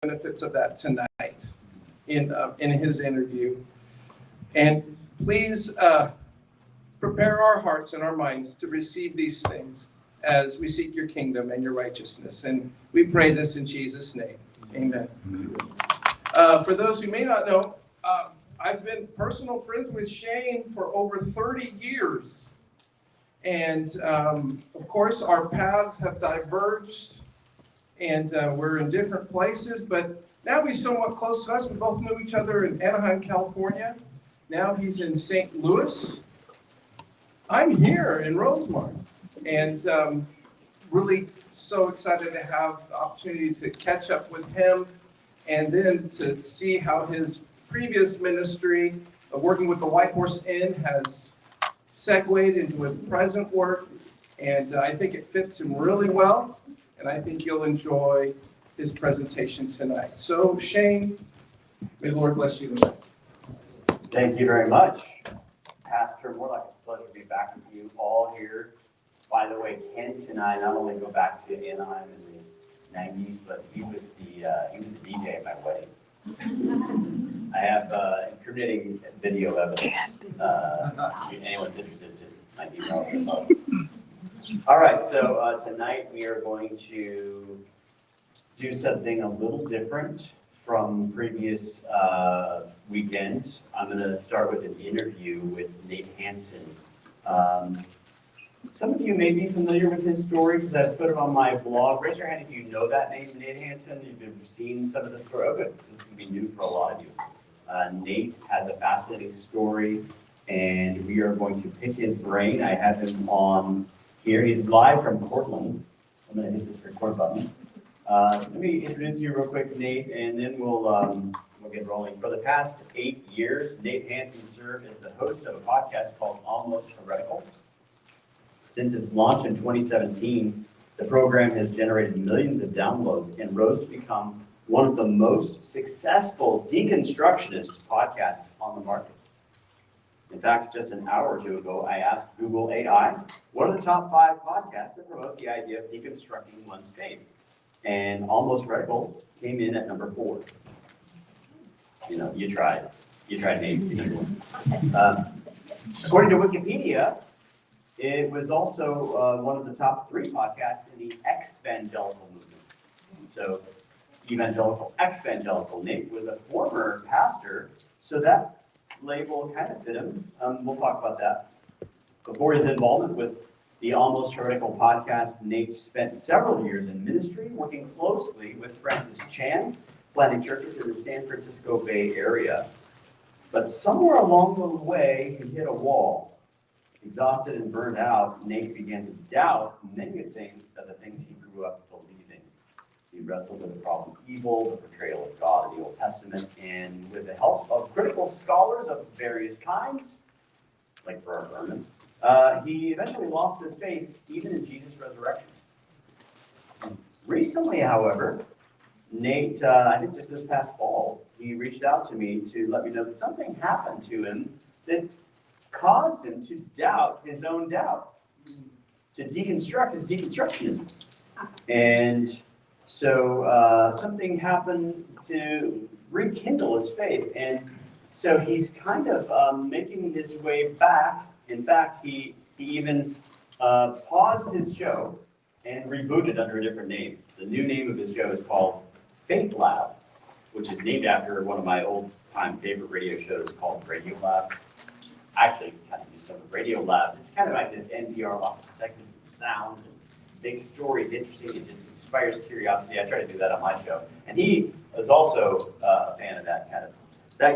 benefits of that tonight in his interview. And please prepare our hearts and our minds to receive these things as we seek your kingdom and your righteousness. And we pray this in Jesus' name. Amen. For those who may not know, I've been personal friends with Shane for over 30 years. And of course, our paths have diverged and we're in different places, but now he's somewhat close to us. We both knew each other in Anaheim, California. Now he's in St. Louis. I'm here in Rosemont, and really so excited to have the opportunity to catch up with him and then to see how his previous ministry of working with the White Horse Inn has segued into his present work, and I think it fits him really well, and I think you'll enjoy his presentation tonight. So Shane, may the Lord bless you tonight. Thank you very much, Pastor Morlock. It's a pleasure to be back with you all here. By the way, Kent and I not only go back to Anaheim in the 90s, but he was the DJ at my wedding. I have incriminating video evidence. If anyone's interested, just my email or All right, so tonight we are going to do something a little different from previous weekends. I'm going to start with an interview with Nate Hansen. Some of you may be familiar with his story because I've put it on my blog. Raise your hand if you know that name, Nate Hansen. If you've seen some of the story. Oh, good. This is going to be new for a lot of you. Nate has a fascinating story, and we are going to pick his brain. I have him on here. He's live from Portland. I'm going to hit this record button. Let me introduce you real quick, Nate, and then we'll get rolling. For the past 8 years, Nate Hansen served as the host of a podcast called Almost Heretical. Since its launch in 2017, the program has generated millions of downloads and rose to become one of the most successful deconstructionist podcasts on the market. In fact, just an hour or two ago, I asked Google AI, what are the top 5 podcasts that promote the idea of deconstructing one's faith? And Almost Heretical came in at number 4. You know, you tried. You tried, Nate. According to Wikipedia, it was also one of the top 3 podcasts in the ex-evangelical movement. So, evangelical, ex-evangelical. Nate was a former pastor, so that label kind of fit him. We'll talk about that. Before his involvement with the Almost Heretical podcast, Nate spent several years in ministry, working closely with Francis Chan, planting churches in the San Francisco Bay Area. But somewhere along the way, he hit a wall. Exhausted and burned out, Nate began to doubt many of the things he grew up believing. He wrestled with the problem of evil, the portrayal of God in the Old Testament, and with the help of critical scholars of various kinds, like Bernard Ehrman, he eventually lost his faith even in Jesus' resurrection. Recently, however, Nate, I think just this past fall, he reached out to me to let me know that something happened to him that's caused him to doubt his own doubt, to deconstruct his deconstructionism. And so something happened to rekindle his faith. And so he's kind of making his way back. In fact, he even paused his show and rebooted under a different name. The new name of his show is called Faith Lab, which is named after one of my old-time favorite radio shows called Radio Lab. Actually, kind of do some Radio Labs. It's kind of like this NPR, lots of segments and sounds and big stories, interesting. It just inspires curiosity. I try to do that on my show, and he is also a fan of that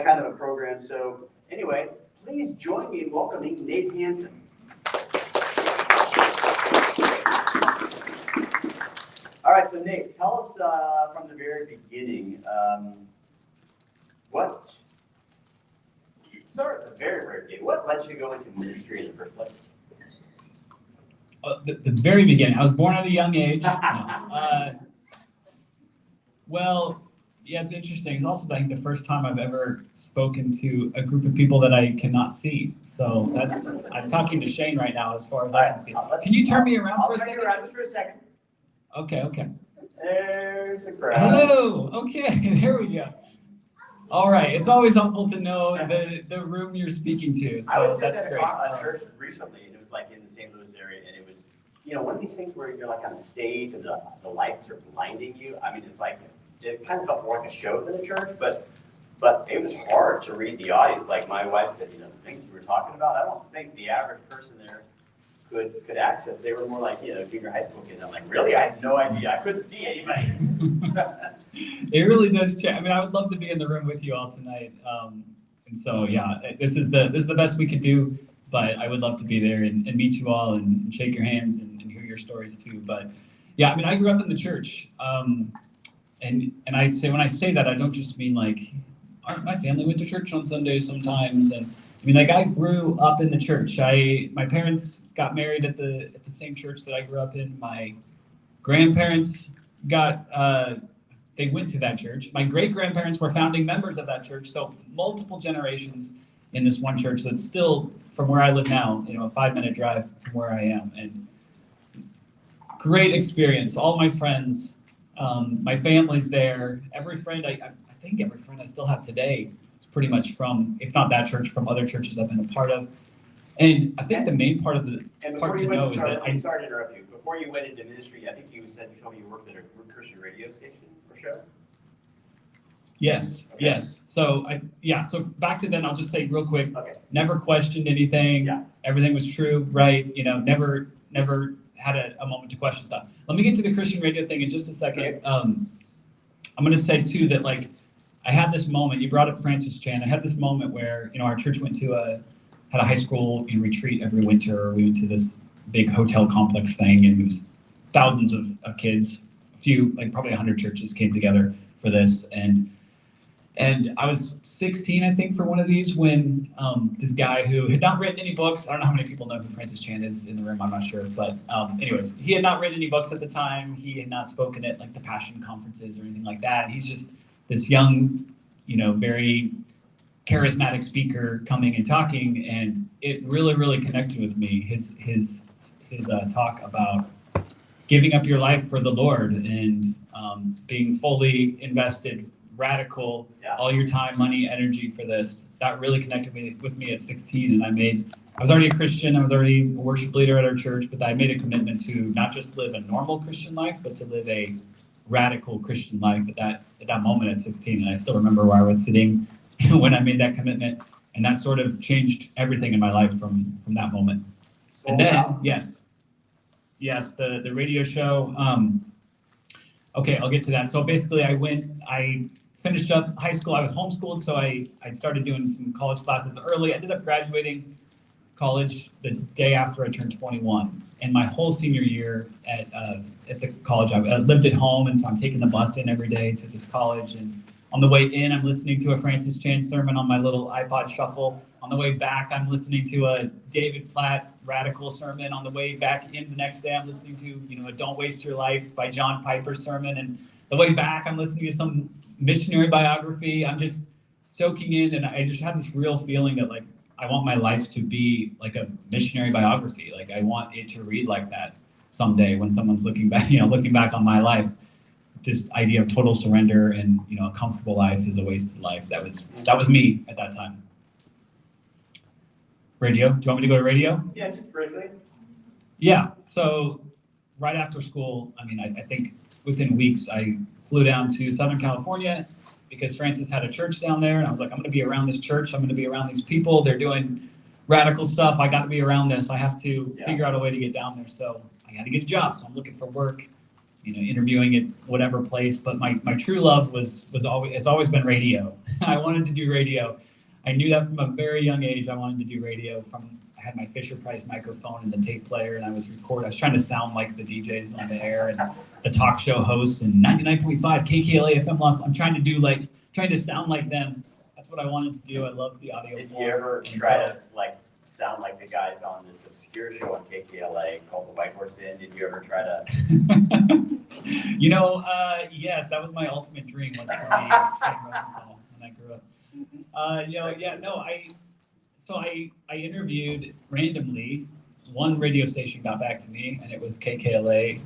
kind of a program. So anyway, please join me in welcoming Nate Hansen. All right, so Nate, tell us from the very beginning Start at the very, very beginning. What led you to go into ministry in the first place? The very beginning. I was born at a young age. Well, yeah, it's interesting. It's also, I think, the first time I've ever spoken to a group of people that I cannot see. So I'm talking to Shane right now as far as I can see. Can you turn me around for a second? I'll turn you around just for a second. Okay. There's a crowd. Hello. Okay, there we go. All right. It's always helpful to know the room you're speaking to. So I was just that's at great. a church recently, and it was like in the St. Louis area, and it was, one of these things where you're like on a stage and the lights are blinding you. I mean, it's like, it kind of felt more like a show than a church, but it was hard to read the audience. Like my wife said, the things you were talking about, I don't think the average person there could access. They were more like, junior high school kids. I'm like, really? I had no idea. I couldn't see anybody. It really does change. I mean, I would love to be in the room with you all tonight. And so, yeah, this is the best we could do. But I would love to be there and meet you all and shake your hands and hear your stories too. But yeah, I mean, I grew up in the church, and when I say that, I don't just mean like my family went to church on Sundays sometimes, and I mean, like, I grew up in the church. My parents got married at the same church that I grew up in. My grandparents they went to that church. My great-grandparents were founding members of that church. So multiple generations in this one church that's still, from where I live now, a 5-minute drive from where I am. And great experience. All my friends, my family's there. Every friend, I think every friend I still have today is pretty much from, if not that church, from other churches I've been a part of. And I think the main part to know is that I'm sorry to interrupt you. Before you went into ministry, I think you told me you worked at a Christian radio station or show. Yes, okay. Yes. So so back to then, I'll just say real quick, okay. Never questioned anything. Yeah. Everything was true, right? Never had a moment to question stuff. Let me get to the Christian radio thing in just a second. Okay. I'm going to say too that, like, I had this moment, you brought up Francis Chan. I had this moment where, our church had a high school retreat every winter. We went to this big hotel complex thing, and it was thousands of kids. A few, like probably 100 churches came together for this. And I was 16, I think, for one of these when this guy who had not written any books, I don't know how many people know who Francis Chan is in the room, I'm not sure. But anyways, he had not written any books at the time. He had not spoken at like the Passion conferences or anything like that. He's just this young, very charismatic speaker coming and talking, and it really, really connected with me. His talk about giving up your life for the Lord and being fully invested, radical, all your time, money, energy for this. That really connected with me at 16, and I was already a Christian. I was already a worship leader at our church, but I made a commitment to not just live a normal Christian life, but to live a radical Christian life at that moment at 16. And I still remember where I was sitting when I made that commitment, and that sort of changed everything in my life from that moment. And then, yes, the radio show. Okay, I'll get to that. So basically, I finished up high school. I was homeschooled, so I started doing some college classes early. I ended up graduating college the day after I turned 21. And my whole senior year at the college, I lived at home, and so I'm taking the bus in every day to this college. And on the way in, I'm listening to a Francis Chan sermon on my little iPod Shuffle. On the way back, I'm listening to a David Platt radical sermon. On the way back in the next day, I'm listening to, a Don't Waste Your Life by John Piper sermon. And the way back, I'm listening to some missionary biography. I'm just soaking in, and I just have this real feeling that, like, I want my life to be like a missionary biography. Like, I want it to read like that someday when someone's looking back on my life. This idea of total surrender and, a comfortable life is a wasted life. That was me at that time. Radio. Do you want me to go to radio? Yeah, just briefly. Yeah. So right after school, I think within weeks, I flew down to Southern California because Francis had a church down there. And I was like, I'm going to be around this church. I'm going to be around these people. They're doing radical stuff. I got to be around this. I have to figure out a way to get down there. So I had to get a job. So I'm looking for work, interviewing at whatever place. But my true love has always been radio. I wanted to do radio. I knew that from a very young age. I wanted to do radio. I had my Fisher Price microphone and the tape player, and I was trying to sound like the DJs on the air and the talk show hosts and 99.5 KKLA FM Los. I'm trying to sound like them. That's what I wanted to do. I love the audio. Did you ever try to sound like the guys on this obscure show on KKLA called The White Horse Inn? Did you ever try to? Yes, that was my ultimate dream, was to be Shane Rosenthal when I grew up. I interviewed randomly. One radio station got back to me, and it was KKLA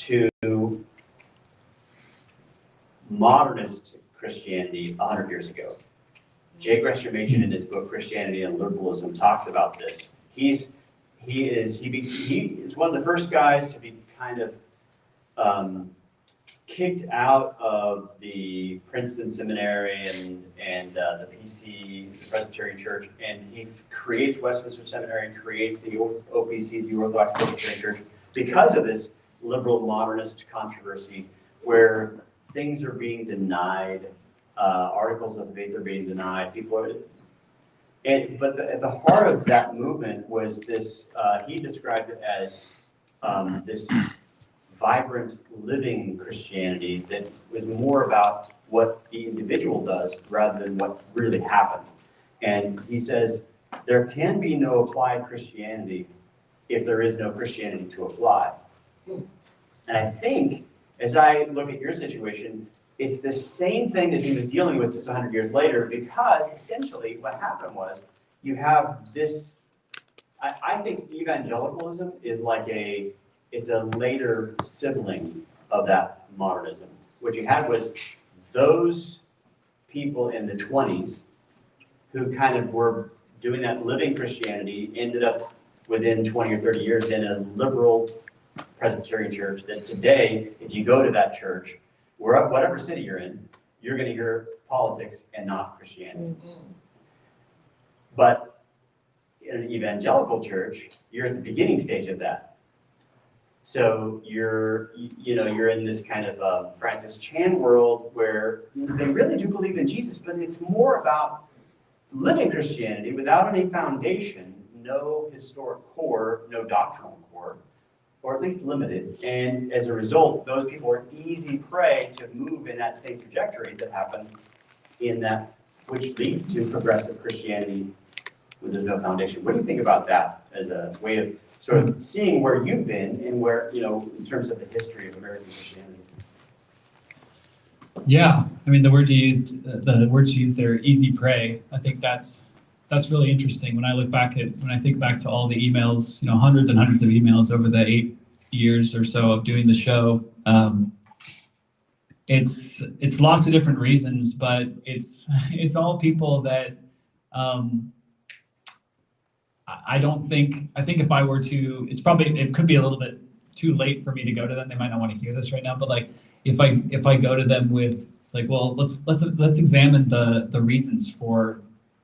to modernist Christianity 100 years ago. J. Gresham Machen in his book Christianity and Liberalism talks about this. He is one of the first guys to be kind of kicked out of the Princeton Seminary and the PC, the Presbyterian Church, and he creates Westminster Seminary and creates the OPC, the Orthodox Presbyterian Church, because of this liberal modernist controversy where things are being denied, articles of faith are being denied, but at the heart of that movement was this, he described it as this vibrant living Christianity that was more about what the individual does rather than what really happened. And he says, there can be no applied Christianity if there is no Christianity to apply. And I think, as I look at your situation, it's the same thing that he was dealing with just 100 years later, because essentially what happened was you have this, I think evangelicalism is like it's a later sibling of that modernism. What you had was those people in the 20s who kind of were doing that living Christianity ended up within 20 or 30 years in a liberal Presbyterian church that today, if you go to that church, whatever city you're in, you're going to hear politics and not Christianity. But in an evangelical church, you're at the beginning stage of that. So you're in this kind of Francis Chan world where they really do believe in Jesus, but it's more about living Christianity without any foundation, no historic core, no doctrinal core, or at least limited. And as a result, those people are easy prey to move in that same trajectory that happened in that, which leads to progressive Christianity when there's no foundation. What do you think about that as a way of sort of seeing where you've been and where, in terms of the history of American Christianity? Yeah, I mean, the words you used there, easy prey. I think that's really interesting. When I think back to all the emails, hundreds and hundreds of emails over the 8 years or so of doing the show. It's lots of different reasons, but it's all people that I think if I were to, it could be a little bit too late for me to go to them. They might not want to hear this right now, but like if I go to them with, it's like, well, let's examine the reasons for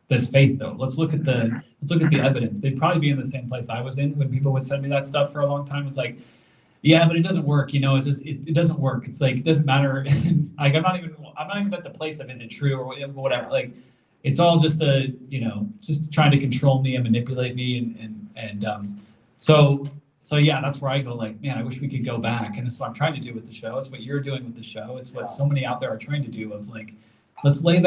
this faith though. Let's look at the evidence. They'd probably be in the same place I was in when people would send me that stuff for a long time. It's like, yeah, but it doesn't work. It doesn't work. It's like, it doesn't matter. Like, I'm not even at the place of, is it true or whatever. Like, it's all just just trying to control me and manipulate me. So yeah, that's where I go like, man, I wish we could go back. And that's what I'm trying to do with the show. It's what you're doing with the show. It's what so many out there are trying to do of like, let's give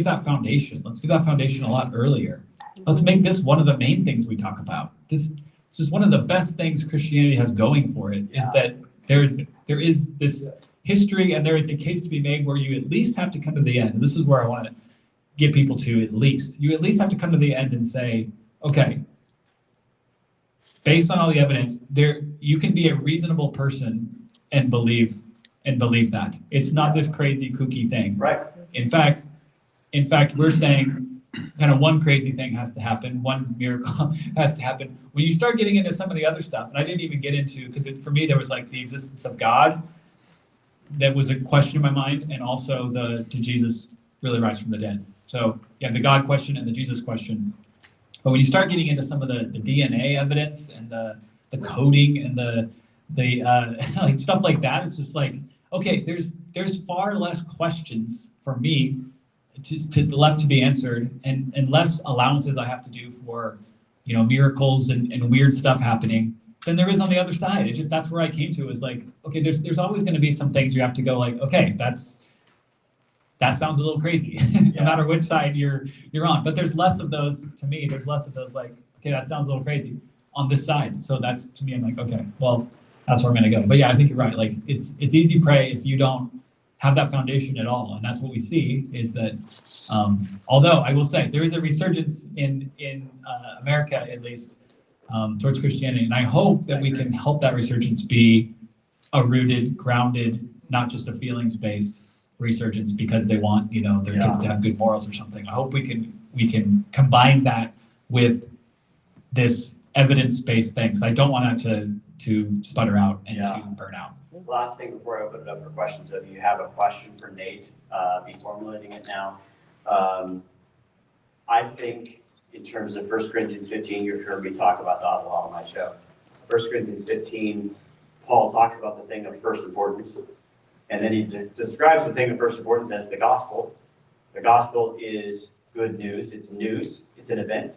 that foundation. Let's give that foundation a lot earlier. Let's make this one of the main things we talk about. This is one of the best things Christianity has going for it, is that there is this history and there is a case to be made where you at least have to come to the end. And this is where I want to get people to at least. You at least have to come to the end and say, okay, based on all the evidence, you can be a reasonable person and believe that. It's not this crazy kooky thing. Right. In fact, we're saying kind of one crazy thing has to happen, one miracle has to happen. When you start getting into some of the other stuff, and I didn't even get into, because for me there was like the existence of God, that was a question in my mind, and also did Jesus really rise from the dead? So you have the God question and the Jesus question. But when you start getting into some of the DNA evidence and the coding and the like stuff like that, it's just like, okay, there's far less questions for me to the left to be answered, and less allowances I have to do for miracles and weird stuff happening than there is on the other side. That's where I came to, is like, okay, there's always going to be some things you have to go like, okay, that sounds a little crazy, no matter which side you're on. But there's less of those, to me, like, okay, that sounds a little crazy on this side. So that's, to me, I'm like, okay, well, that's where I'm going to go. But yeah, I think you're right. Like, it's easy prey if you don't have that foundation at all. And that's what we see, is that, although I will say there is a resurgence in America, at least, towards Christianity. And I hope that we can help that resurgence be a rooted, grounded, not just a feelings-based resurgence because they want, their kids to have good morals or something. I hope we can combine that with this evidence-based thing. 'Cause I don't want it to sputter out and to burn out. Last thing before I open it up for questions, if you have a question for Nate, be formulating it now. I think in terms of 1 Corinthians 15, you've heard me talk about that a lot on my show. 1 Corinthians 15, Paul talks about the thing of first importance, and then he describes the thing of first importance as the gospel. The gospel is good news. It's news. It's an event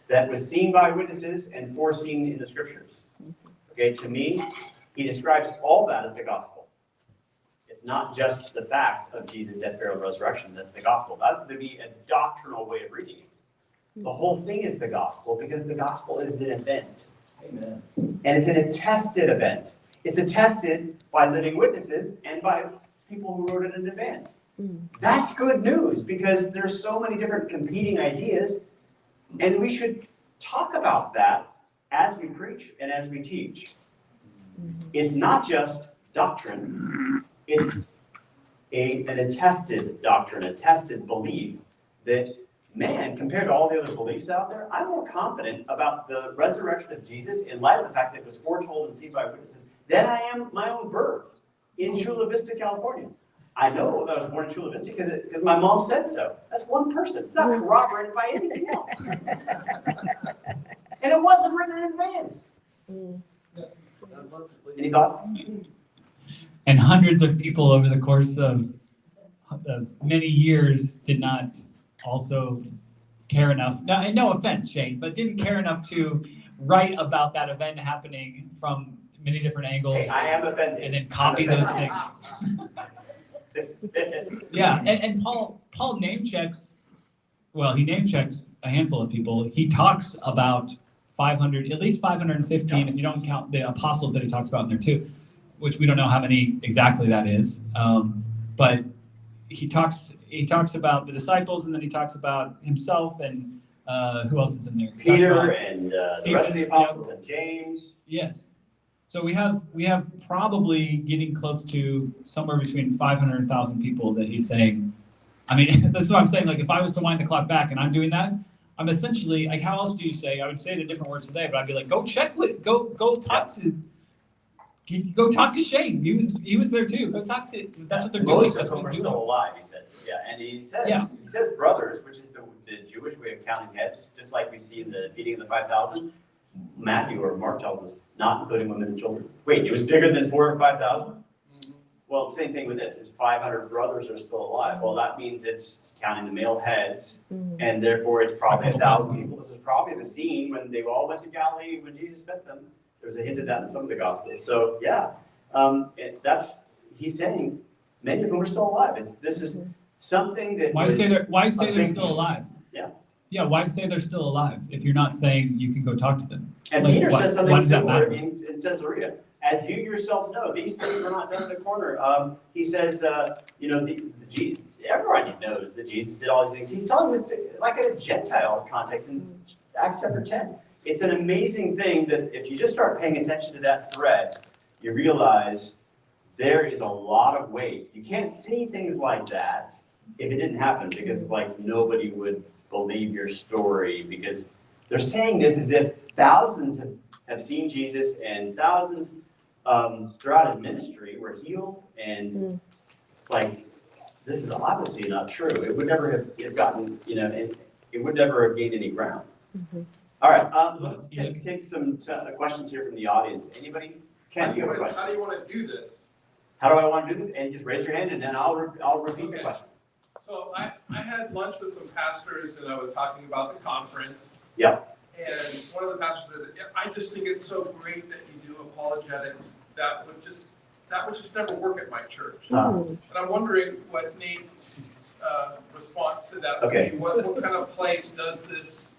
that was seen by witnesses and foreseen in the scriptures. Okay, to me, he describes all that as the gospel. It's not just the fact of Jesus' death, burial, and resurrection. That's the gospel. That would be a doctrinal way of reading it. The whole thing is the gospel because the gospel is an event. Amen. And it's an attested event. It's attested by living witnesses and by people who wrote it in advance. That's good news because there's so many different competing ideas, and we should talk about that as we preach and as we teach. It's not just doctrine, it's an attested doctrine, a tested belief that, man, compared to all the other beliefs out there, I'm more confident about the resurrection of Jesus in light of the fact that it was foretold and seen by witnesses than I am my own birth in Chula Vista, California. I know that I was born in Chula Vista because my mom said so. That's one person. It's not corroborated by anything else. And it wasn't written in advance. Any thoughts? And hundreds of people over the course of many years did not also care enough. No offense, Shane, but didn't care enough to write about that event happening from many different angles. Hey, I am offended. And then copy those things. Yeah, and Paul name checks. Well, he name checks a handful of people. He talks about 500, at least 515, if you don't count the apostles that he talks about in there too, which we don't know how many exactly that is. But he talks about the disciples, and then he talks about himself, and who else is in there? Peter and the rest of the apostles and James. Yes. So we have probably getting close to somewhere between 500 and 1,000 people that he's saying. I mean, this is what I'm saying. Like, if I was to wind the clock back and I'm doing that, I'm essentially like, how else do you say? I would say it in different words today, but I'd be like, go talk to Shane. He was there too. Go talk to. That's what they're doing. Most of them are still alive. He says, and he says brothers, which is the Jewish way of counting heads, just like we see in the feeding of the 5,000. Matthew or Mark tells us not including women and children. Wait, it was bigger than 4,000 or 5,000? Well, the same thing with this. Is 500 brothers are still alive. Well, that means it's counting the male heads, and therefore it's probably 1,000 people. This is probably the scene when they all went to Galilee when Jesus met them. There's a hint of that in some of the Gospels. So he's saying many of them are still alive. This is something that. Why say they're still alive? Yeah, why say they're still alive if you're not saying you can go talk to them? And Peter says something similar in Caesarea. As you yourselves know, these things are not done in the corner. He says, everyone knows that Jesus did all these things. He's telling this like in a Gentile context in Acts chapter 10. It's an amazing thing that if you just start paying attention to that thread, you realize there is a lot of weight. You can't see things like that if it didn't happen because nobody would believe your story because they're saying this as if thousands have seen Jesus and thousands throughout his ministry were healed, and it's like this is obviously not true. It would never have gotten, it would never have gained any ground. All right, let's take some questions here from the audience. Anybody? Ken, you have a question? How do you want to do this? How do I want to do this? And just raise your hand, and then I'll repeat the question. So I had lunch with some pastors, and I was talking about the conference. Yep. And one of the pastors said, I just think it's so great that you do apologetics. That would just never work at my church. And I'm wondering what Nate's response to that would be. What kind of place does this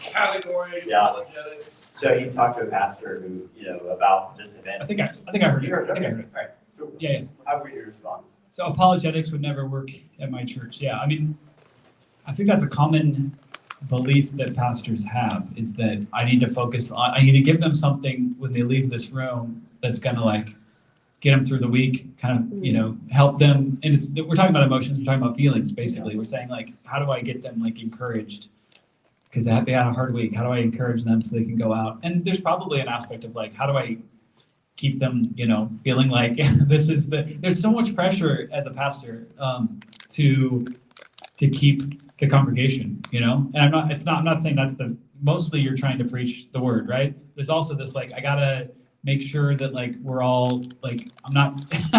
category apologetics? So he talked to a pastor who, about this event. I think I heard it. Okay. All right. Yeah. How would you respond? So apologetics would never work at my church. Yeah, I mean, I think that's a common belief that pastors have, is that I need to give them something when they leave this room that's gonna get them through the week, kind of, you know, help them. And we're talking about emotions, we're talking about feelings, basically. We're saying like, how do I get them like encouraged? Because they had a hard week. How do I encourage them so they can go out? And there's probably an aspect of like, how do I keep them, you know, feeling like there's so much pressure as a pastor to keep the congregation, you know? And I'm not saying that's mostly you're trying to preach the word, right? There's also this like, I gotta make sure that like we're all like, I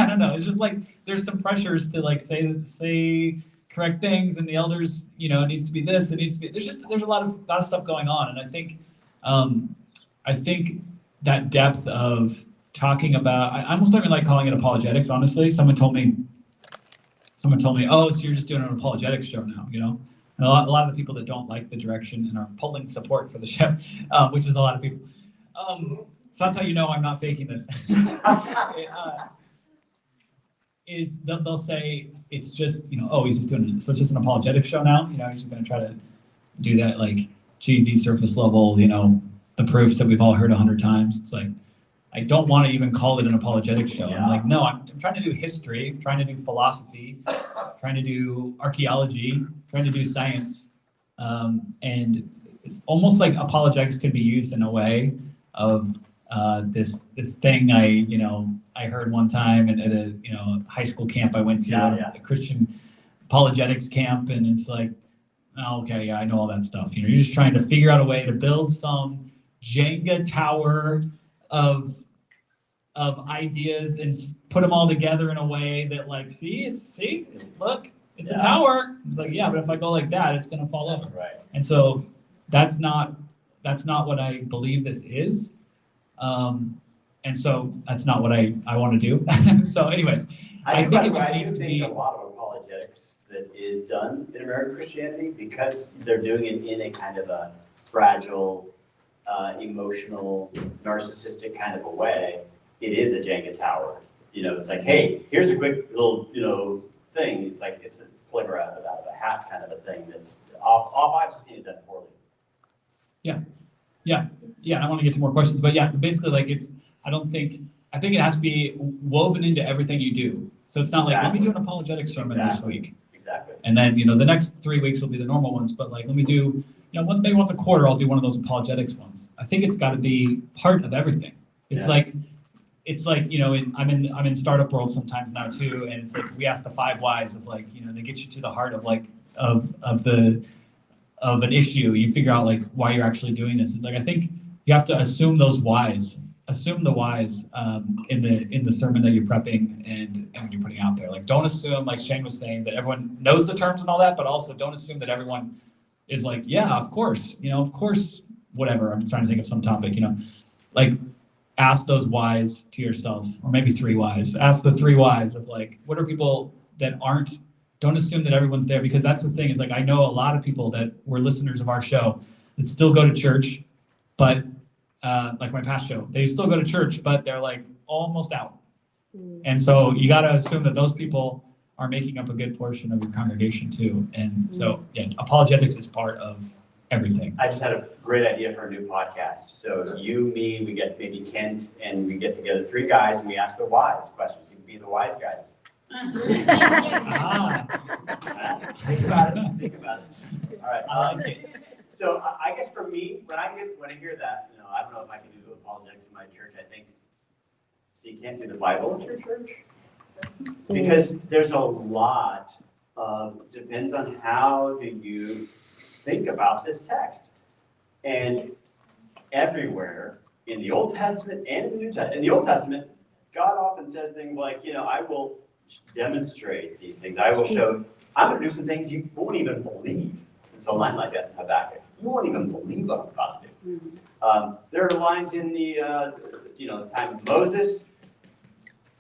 don't know, it's just like there's some pressures to like say correct things, and the elders, you know, it needs to be this, it needs to be, there's a lot of stuff going on. And I think that depth of talking about, I almost don't even like calling it apologetics, honestly. Someone told me, oh, so you're just doing an apologetics show now, you know? And a lot of the people that don't like the direction and are pulling support for the show, which is a lot of people. So that's how you know I'm not faking this. Is they'll say it's just, you know, oh, he's just doing it. So it's just an apologetic show now, you know, he's just going to try to do that like cheesy surface level, you know, the proofs that we've all heard 100 times. It's like, I don't want to even call it an apologetic show. I'm like, no, I'm trying to do history, I'm trying to do philosophy, trying to do archaeology, trying to do science. And it's almost like apologetics could be used in a way of this thing I heard one time at a high school camp I went to, the Christian apologetics camp, and it's like, oh, okay, yeah, I know all that stuff. You know, you're just trying to figure out a way to build some Jenga tower of ideas and put them all together in a way that like, look, it's a tower. It's like, yeah, but if I go like that, it's gonna fall over. Right. And so that's not what I believe this is. And so that's not what I want to do. So anyways, I think it just needs to be a lot of apologetics that is done in American Christianity, because they're doing it in a kind of a fragile, emotional, narcissistic kind of a way. It is a Jenga tower. You know, it's like, hey, here's a quick little, you know, thing. It's like, it's a flicker out of a hat kind of a thing that's off. I've seen it done poorly. Yeah, I want to get to more questions, but yeah, basically like I think it has to be woven into everything you do. So it's not like, let me do an apologetic sermon this week. Exactly. And then, you know, the next 3 weeks will be the normal ones, but like, let me do, you know, maybe once a quarter, I'll do one of those apologetics ones. I think it's got to be part of everything. It's like, you know, I'm in startup world sometimes now too. And it's like, we ask the 5 whys of like, you know, they get you to the heart of like, of an issue. You figure out like why you're actually doing this. It's like, I think you have to assume those whys. Assume the whys in the sermon that you're prepping and when you're putting out there. Like, don't assume, like Shane was saying, that everyone knows the terms and all that, but also don't assume that everyone is like, yeah, of course, you know, of course, whatever. I'm trying to think of some topic, you know, like ask those whys to yourself, or maybe 3 whys. Ask the 3 whys of like, what are people that don't assume that everyone's there, because that's the thing is like, I know a lot of people that were listeners of our show that still go to church, but like my past show, they still go to church, but they're like almost out. And so you got to assume that those people are making up a good portion of your congregation too. And so, yeah, apologetics is part of everything. I just had a great idea for a new podcast. So you, me, we get maybe Kent, and we get together 3 guys and we ask the wise questions. You can be the wise guys. Think about it. All right. I like it. So I guess for me, when I hear that, you know, I don't know if I can do apologetics in my church. I think, so you can't do the Bible at your church? Because there's a lot of, depends on how do you think about this text. And everywhere in the Old Testament and in the New Testament, in the Old Testament, God often says things like, you know, I will demonstrate these things. I will show, I'm going to do some things you won't even believe. It's a line like that in Habakkuk. You won't even believe what I'm about to do. There are lines in the time of Moses.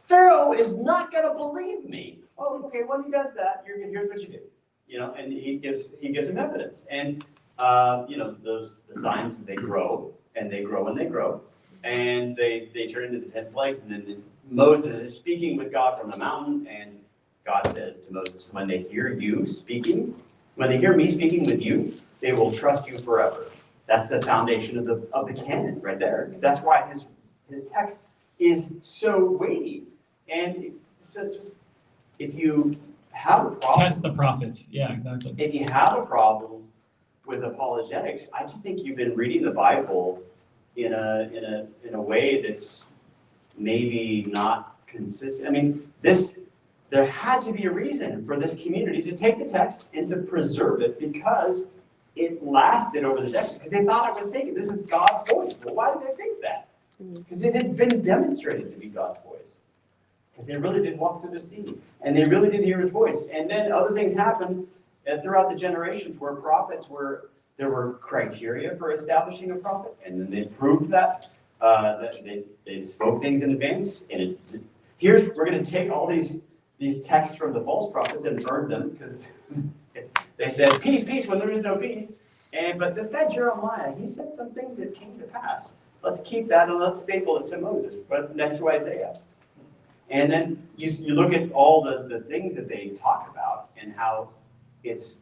Pharaoh is not going to believe me. Oh, okay. When he does that, here's what you do. You know, and he gives him evidence. And the signs, they grow and they grow and they grow, and they turn into the 10 plagues. And then Moses is speaking with God from the mountain, and God says to Moses, when they hear me speaking with you, they will trust you forever. That's the foundation of the canon right there. That's why his text is so weighty. And so just, if you have a problem. Test the prophets. Yeah, exactly. If you have a problem with apologetics, I just think you've been reading the Bible in a way that's maybe not consistent. I mean, there had to be a reason for this community to take the text and to preserve it because it lasted over the decades, because they thought it was sacred. This is God's voice. Well, why did they think that? Because it had been demonstrated to be God's voice. Because they really did walk through the sea, and they really did hear his voice. And then other things happened throughout the generations where there were criteria for establishing a prophet, and then they proved that, they spoke things in advance. And we're going to take all these texts from the false prophets and burn them because they said, peace, peace, when there is no peace. But this guy Jeremiah, he said some things that came to pass. Let's keep that and let's staple it to Moses, but next to Isaiah. And then you look at all the things that they talk about and how it's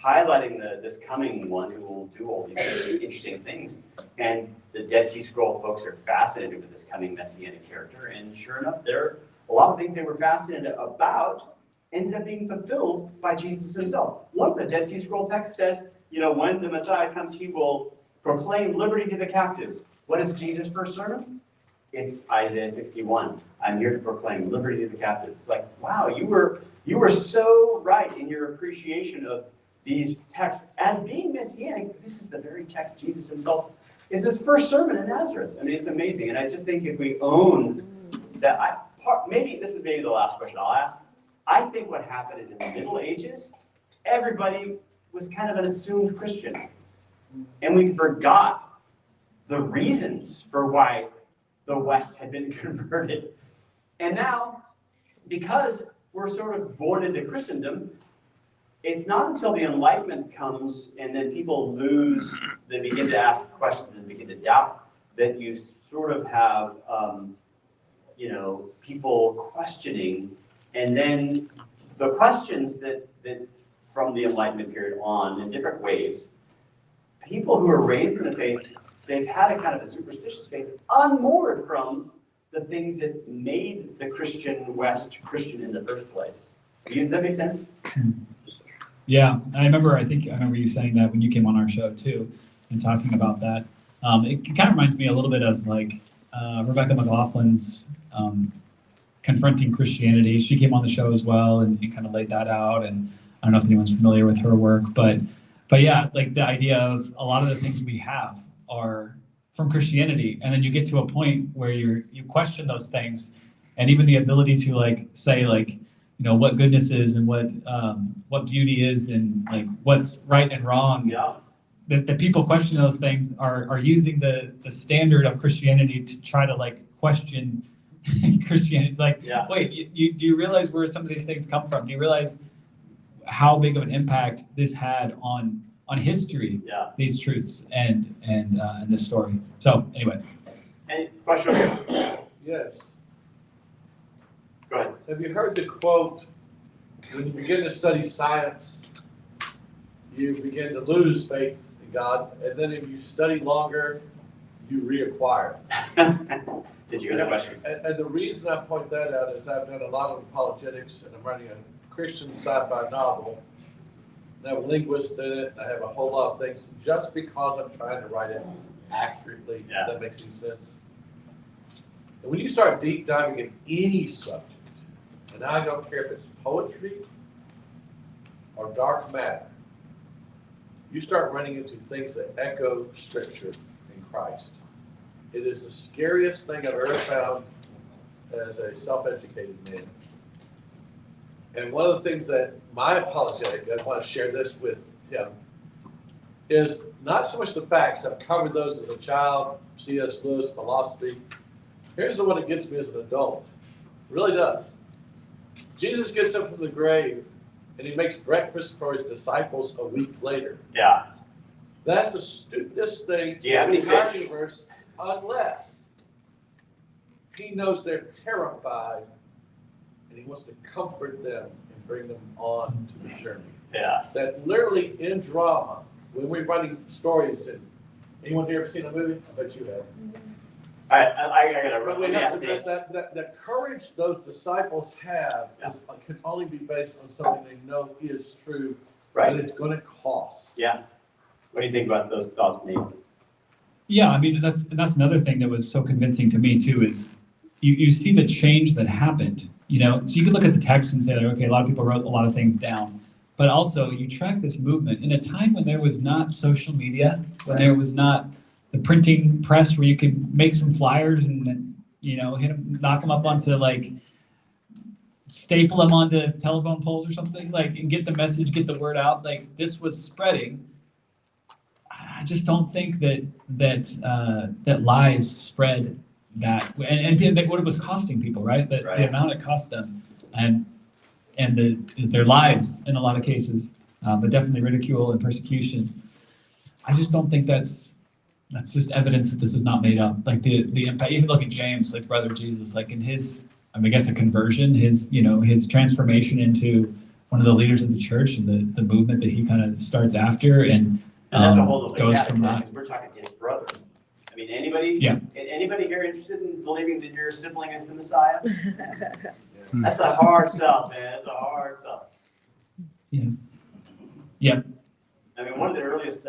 highlighting this coming one who will do all these interesting things. And the Dead Sea Scroll folks are fascinated with this coming messianic character. And sure enough, a lot of things they were fascinated about ended up being fulfilled by Jesus himself. One of the Dead Sea Scroll texts says, when the Messiah comes, he will proclaim liberty to the captives. What is Jesus' first sermon? It's Isaiah 61. I'm here to proclaim liberty to the captives. It's like, wow, you were so right in your appreciation of these texts as being messianic. This is the very text Jesus himself is his first sermon in Nazareth. I mean, it's amazing. And I just think if we own that, maybe this is maybe the last question I'll ask. I think what happened is in the Middle Ages, everybody was kind of an assumed Christian. And we forgot the reasons for why the West had been converted. And now, because we're sort of born into Christendom, it's not until the Enlightenment comes and then people they begin to ask questions and begin to doubt, that you sort of have, people questioning. And then the questions that from the Enlightenment period on in different ways, people who are raised in the faith, they've had a kind of a superstitious faith, unmoored from the things that made the Christian West Christian in the first place. Does that make sense? Yeah, I remember you saying that when you came on our show too, and talking about that. It kind of reminds me a little bit of like Rebecca McLaughlin's Confronting Christianity. She came on the show as well and kind of laid that out. And I don't know if anyone's familiar with her work, but yeah, like the idea of a lot of the things we have are from Christianity, and then you get to a point where you question those things, and even the ability to like say like, what goodness is and what beauty is and like what's right and wrong. Yeah. The people questioning those things are using the standard of Christianity to try to like question Christianity. It's like, yeah. Wait, do you realize where some of these things come from? Do you realize how big of an impact this had on history? Yeah. These truths and this story. So anyway. Any question over here? Yes. Go ahead. Have you heard the quote, when you begin to study science, you begin to lose faith in God, and then if you study longer, you reacquire it. Did you hear the question? And the reason I point that out is I've done a lot of apologetics, and I'm writing a Christian sci-fi novel. I have a linguist in it, I have a whole lot of things, just because I'm trying to write it accurately, Yeah. if that makes any sense. And when you start deep diving in any subject, and I don't care if it's poetry or dark matter, you start running into things that echo Scripture in Christ. It is the scariest thing I've ever found as a self-educated man. And one of the things that my apologetic, I want to share this with him, is not so much the facts. I've covered those as a child, C.S. Lewis, philosophy. Here's the one that gets me as an adult. It really does. Jesus gets up from the grave, and he makes breakfast for his disciples a week later. Yeah. That's the stupidest thing Do you have in any the entire fish? universe, unless he knows they're terrified, and he wants to comfort them and bring them on to the journey. Yeah. That literally in drama, when we're writing stories, and anyone here ever seen a movie? I bet you have. All right, I gotta But run. we Let me have ask to, Nate. the courage those disciples have can only be based on something they know is true, Right, and it's gonna cost. yeah. What do you think about those thoughts, Nate? Yeah, I mean, that's another thing that was so convincing to me too, is you see the change that happened, you know, so you can look at the text and say that, okay, a lot of people wrote a lot of things down, but also you track this movement in a time when there was not social media, when there was not the printing press where you could make some flyers and then, you know, knock them up onto like, staple them onto telephone poles or something, like, and get the message, get the word out, like this was spreading. I just don't think that lies spread that, and what it was costing people, right? The Right. amount it cost them, and their lives in a lot of cases, but definitely ridicule and persecution. I just don't think that's just evidence that this is not made up. Like the impact. Even look at James, like brother Jesus, like in his, I mean, I guess a conversion, his transformation into one of the leaders of the church and the movement that he kind of starts after and. And that's a whole other Goes category, from that. because we're talking his brother. I mean, anybody? Yeah. Anybody here interested in believing that your sibling is the Messiah? That's a hard sell, man. It's a hard sell. Yeah. Yeah. I mean, one of the earliest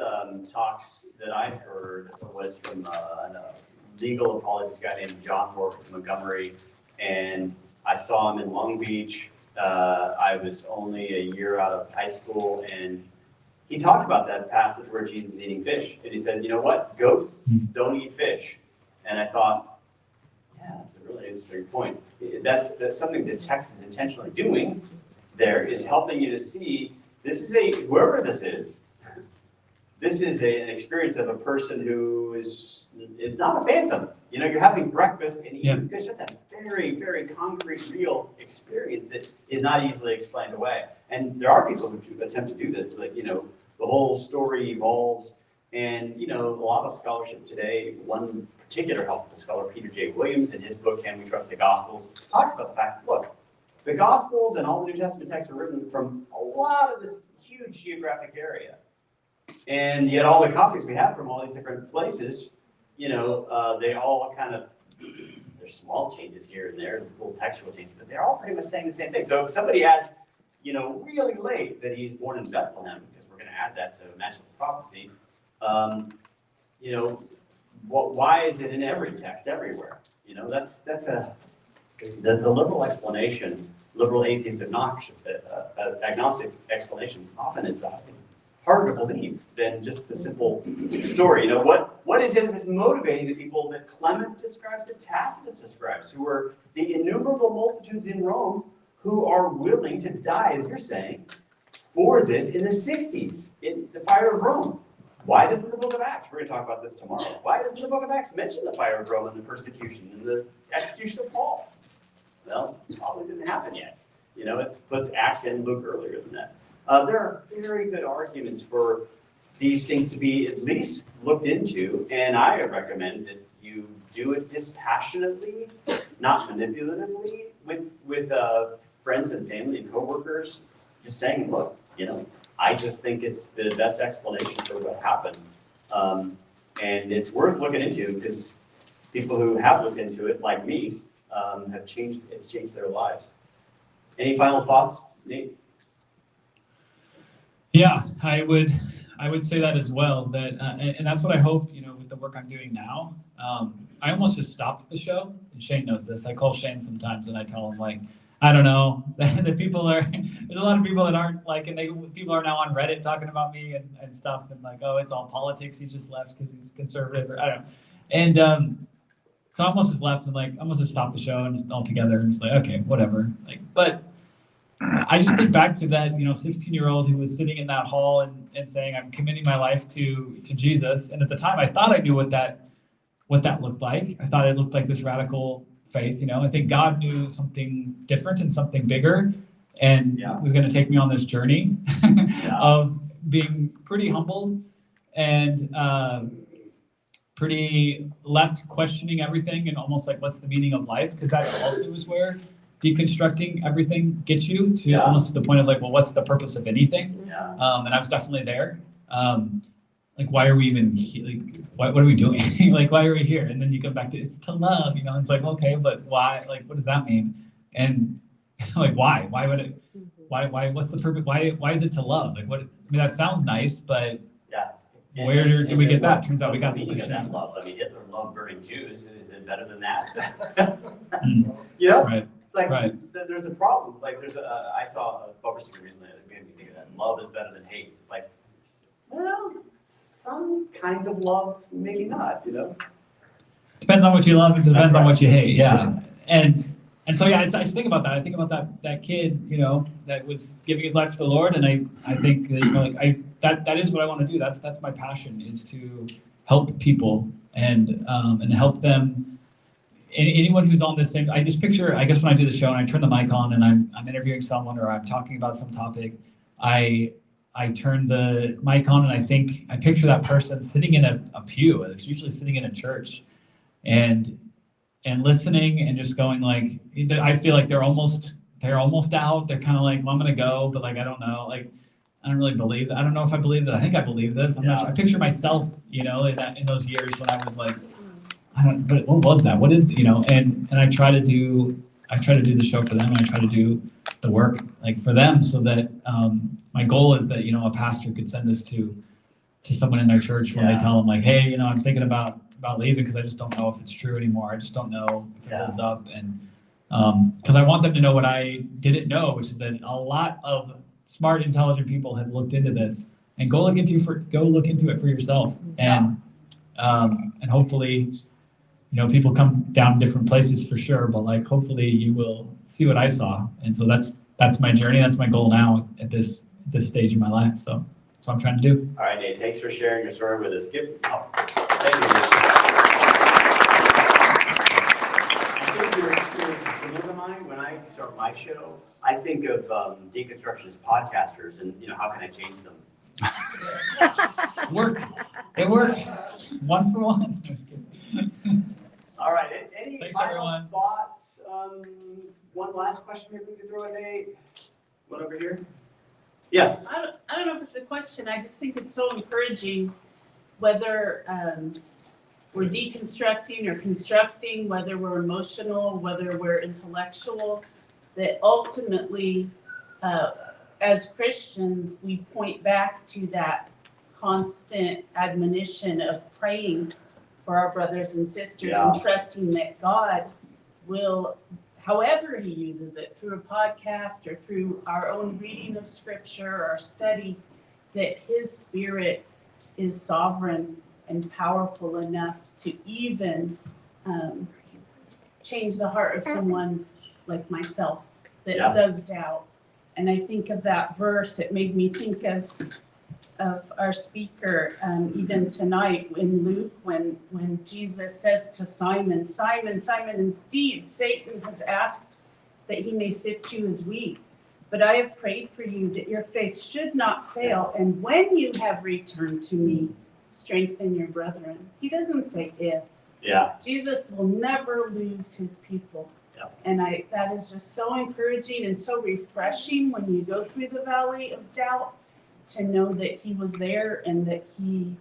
talks that I heard was from a legal apologist guy named John Montgomery, and I saw him in Long Beach. I was only a year out of high school, and he talked about that passage where Jesus is eating fish. And he said, you know what? Goats don't eat fish. And I thought, yeah, that's a really interesting point. That's something that text is intentionally doing there, is helping you to see this is whoever this is an experience of a person who is not a phantom. You know, you're having breakfast and eating fish. That's a very, very concrete, real experience that is not easily explained away. And there are people who attempt to do this, like, you know, the whole story evolves. And, you know, a lot of scholarship today, one particular helpful scholar, Peter J. Williams, in his book, Can We Trust the Gospels, talks about the fact, look, the Gospels and all the New Testament texts are written from a lot of this huge geographic area. And yet all the copies we have from all these different places, you know, they all kind of, there's small changes here and there, little textual changes, but they're all pretty much saying the same thing. So if somebody adds, you know, really late that he's born in Bethlehem, because we're going to add that to match with prophecy, you know, why is it in every text everywhere? You know, that's the liberal explanation, liberal atheist agnostic explanation. Often it's harder to believe than just the simple story. You know, what is it that's motivating the people that Clement describes, that Tacitus describes, who are the innumerable multitudes in Rome who are willing to die, as you're saying, for this in the 60s, in the fire of Rome? Why doesn't the book of Acts, we're going to talk about this tomorrow, why doesn't the book of Acts mention the fire of Rome and the persecution and the execution of Paul? Well, it probably didn't happen yet. You know, it puts Acts and Luke earlier than that. There are very good arguments for these things to be at least looked into, and I recommend that you do it dispassionately, not manipulatively, with friends and family and coworkers, just saying, look, you know, I just think it's the best explanation for what happened. And it's worth looking into, because people who have looked into it, like me, it's changed their lives. Any final thoughts, Nate? Yeah, I would say that as well. That and that's what I hope, you know, with the work I'm doing now. I almost just stopped the show, and Shane knows this. I call Shane sometimes and I tell him, like, I don't know, the people there's a lot of people that aren't like, and people are now on Reddit talking about me and stuff, and like, oh, it's all politics. He just left because he's conservative, or I don't know. And so I almost just left and like almost just stopped the show and just altogether and just like, okay, whatever. Like, but I just think back to that, you know, 16-year-old who was sitting in that hall and saying, I'm committing my life to Jesus. And at the time I thought I knew what that looked like. I thought it looked like this radical faith, you know. I think God knew something different and something bigger, and was going to take me on this journey of being pretty humbled and pretty left questioning everything, and almost like, what's the meaning of life? Because that also is where deconstructing everything gets you to almost to the point of like, well, what's the purpose of anything? And I was definitely there. like, why are we even like, what are we doing? Like, why are we here? And then you come back to, it's to love, you know, it's like, okay, but why, like, what does that mean? And like, why would it, why, what's the purpose? Why is it to love? Like, what, I mean, that sounds nice, but Yeah. where do we get that? Turns out we What's got the the meaning of that Christianity. love? I mean, Hitler loved burning Jews. Is it better than that? Mm, You know? right, It's like, right. there's a problem. Like, I saw a focus group recently that made me think of that. Love is better than hate. It's like, well, some kinds of love, maybe not, you know? Depends on what you love, and depends That's on right. what you hate, yeah. And so, yeah, I just think about that. I think about that kid, you know, that was giving his life to the Lord, and I think that, you know, like, that is what I want to do. That's my passion, is to help people and help them. Anyone who's on this thing, I just picture, I guess when I do the show and I turn the mic on and I'm interviewing someone or I'm talking about some topic, I turn the mic on and I picture that person sitting in a pew. It's usually sitting in a church, and listening and just going like, I feel like they're almost out. They're kind of like, well, I'm gonna go, but like, I don't know, like, I don't really believe that. I don't know if I believe that. I think I believe this. I'm not sure. I picture myself, you know, in those years when I was like, but what was that? What is, you know, and I try to do the show for them, and I try to do the work like for them, so that my goal is that, you know, a pastor could send this to someone in their church when they tell them like, hey, you know, I'm thinking about leaving because I just don't know if it's true anymore. I just don't know if it holds up, and because I want them to know what I didn't know, which is that a lot of smart, intelligent people have looked into this, and go look into it for yourself, and hopefully, you know, people come down different places for sure, but like, hopefully you will see what I saw. And so that's my journey. That's my goal now at this stage in my life. So that's what I'm trying to do. All right, Nate, thanks for sharing your story with us. Thank you. I think your experience is similar to mine. When I start my show, I think of deconstructionist podcasters and, you know, how can I change them? It worked. One for one. Just kidding. All right, any Thanks, final everyone. thoughts? One last question maybe we could throw at Nate. One over here. Yes. I don't know if it's a question. I just think it's so encouraging, whether we're deconstructing or constructing, whether we're emotional, whether we're intellectual, that ultimately, as Christians, we point back to that constant admonition of praying for our brothers and sisters and trusting that God will, however he uses it, through a podcast or through our own reading of scripture or study, that his spirit is sovereign and powerful enough to even change the heart of someone like myself that does doubt. And I think of that verse, it made me think of our speaker, even tonight in Luke, when Jesus says to Simon, Simon, Simon, indeed, Satan has asked that he may sift you as wheat. But I have prayed for you that your faith should not fail. And when you have returned to me, strengthen your brethren. He doesn't say if. Yeah. Jesus will never lose his people. Yeah. And that is just so encouraging and so refreshing when you go through the valley of doubt, to know that he was there and that he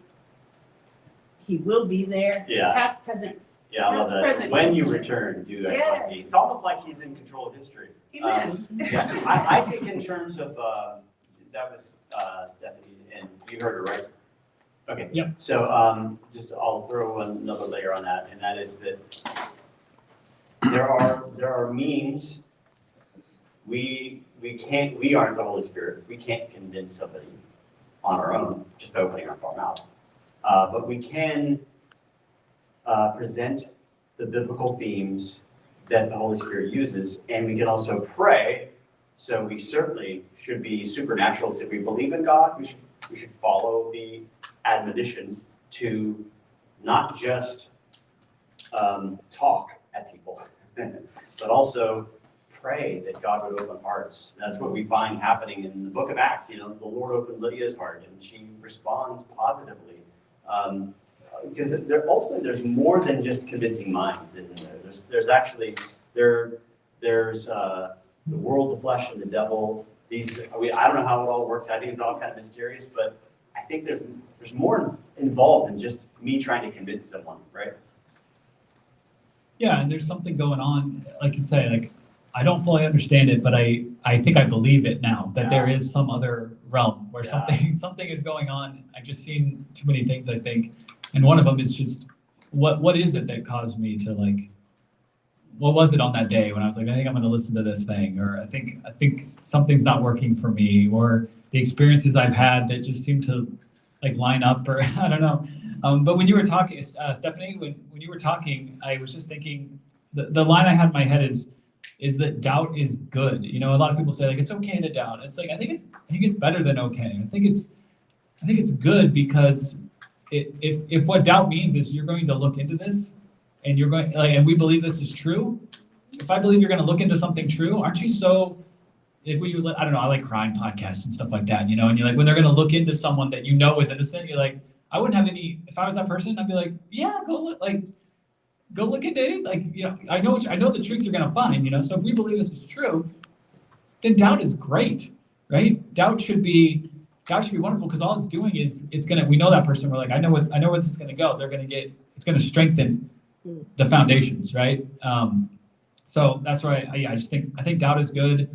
will be there. Yeah. Past, present. Yeah, I love that. Present. When you return, do X, Y, Z. It's almost like he's in control of history. Amen. Yeah, I think in terms of, that was Stephanie, and you heard her, right? Okay. Yep. So just I'll throw another layer on that, and that is that there are means. We aren't the Holy Spirit. We can't convince somebody on our own just by opening our mouth. But we can present the biblical themes that the Holy Spirit uses, and we can also pray. So we certainly should be supernaturalists. If we believe in God, we should follow the admonition to not just talk at people, but also pray that God would open hearts. That's what we find happening in the book of Acts. You know, the Lord opened Lydia's heart, and she responds positively. Because ultimately there's more than just convincing minds, isn't there? There's actually there's the world, the flesh, and the devil. I don't know how it all works. I think it's all kind of mysterious, but I think there's more involved than just me trying to convince someone, right? Yeah, and there's something going on, like you say, like, I don't fully understand it, but I think I believe it now, that there is some other realm where Yeah. something is going on. I've just seen too many things, I think. And one of them is just, what is it that caused me to like, what was it on that day when I was like, I think I'm going to listen to this thing, or I think something's not working for me, or the experiences I've had that just seem to like line up, or I don't know. But when you were talking, Stephanie, when you were talking, I was just thinking the line I had in my head is that doubt is good. You know, a lot of people say like it's okay to doubt. It's like I think it's better than okay. I think it's good because if what doubt means is you're going to look into this and you're going like, and we believe this is true. If I believe you're going to look into something true, aren't you so? If we, I don't know, I like crime podcasts and stuff like that, you know, and you're like, when they're going to look into someone that you know is innocent, you're like, I wouldn't have any, if I was that person, I'd be like, yeah, go look into it. Like, you know, I know the truth you're going to find, you know, so if we believe this is true, then doubt is great, right? Doubt should be wonderful because all it's doing is we know that person. We're like, I know where this is going to go. It's going to strengthen the foundations, right? So that's why I think doubt is good.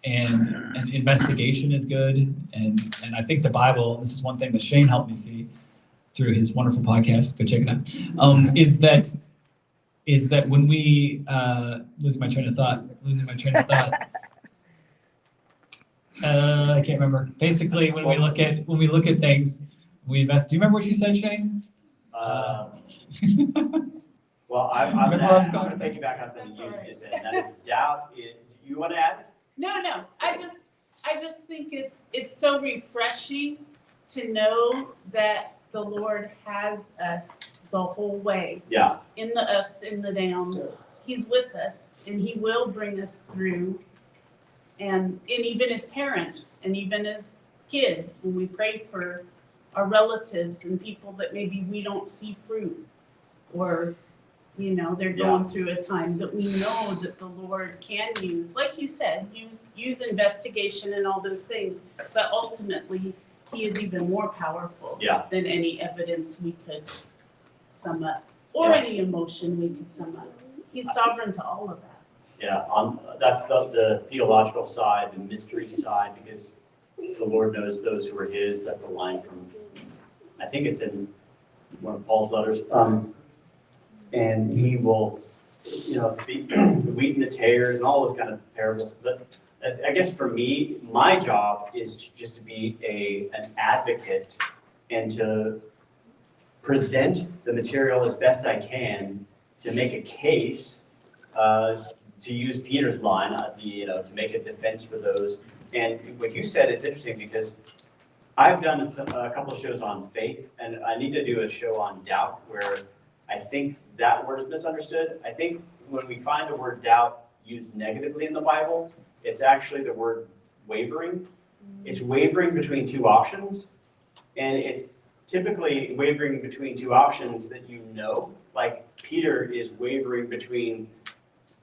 And investigation is good, and I think the Bible. This is one thing that Shane helped me see through his wonderful podcast. Go check it out. Is that when we losing my train of thought. I can't remember. Basically, when we look at things, we invest. Do you remember what she said, Shane? Well, I'm gonna take you back on something you just said, and that is doubt. You want to add? No. I just think it's so refreshing to know that the Lord has us the whole way. Yeah. In the ups, in the downs. He's with us and he will bring us through. And even as parents and even as kids, when we pray for our relatives and people that maybe we don't see fruit or, you know, they're going through a time that we know that the Lord can use, like you said, use investigation and all those things, but ultimately he is even more powerful than any evidence we could sum up or any emotion we could sum up. He's sovereign to all of that. Yeah, that's the theological side, the mystery side, because the Lord knows those who are his. That's a line from, I think it's in one of Paul's letters. And he will, you know, speak the wheat and the tares and all those kind of parables. But I guess for me, my job is just to be an advocate and to present the material as best I can to make a case, to use Peter's line, to make a defense for those. And what you said is interesting because I've done a couple of shows on faith, and I need to do a show on doubt where I think that word is misunderstood. I think when we find the word doubt used negatively in the Bible, it's actually the word wavering. It's wavering between two options, and it's typically wavering between two options that you know, like Peter is wavering between,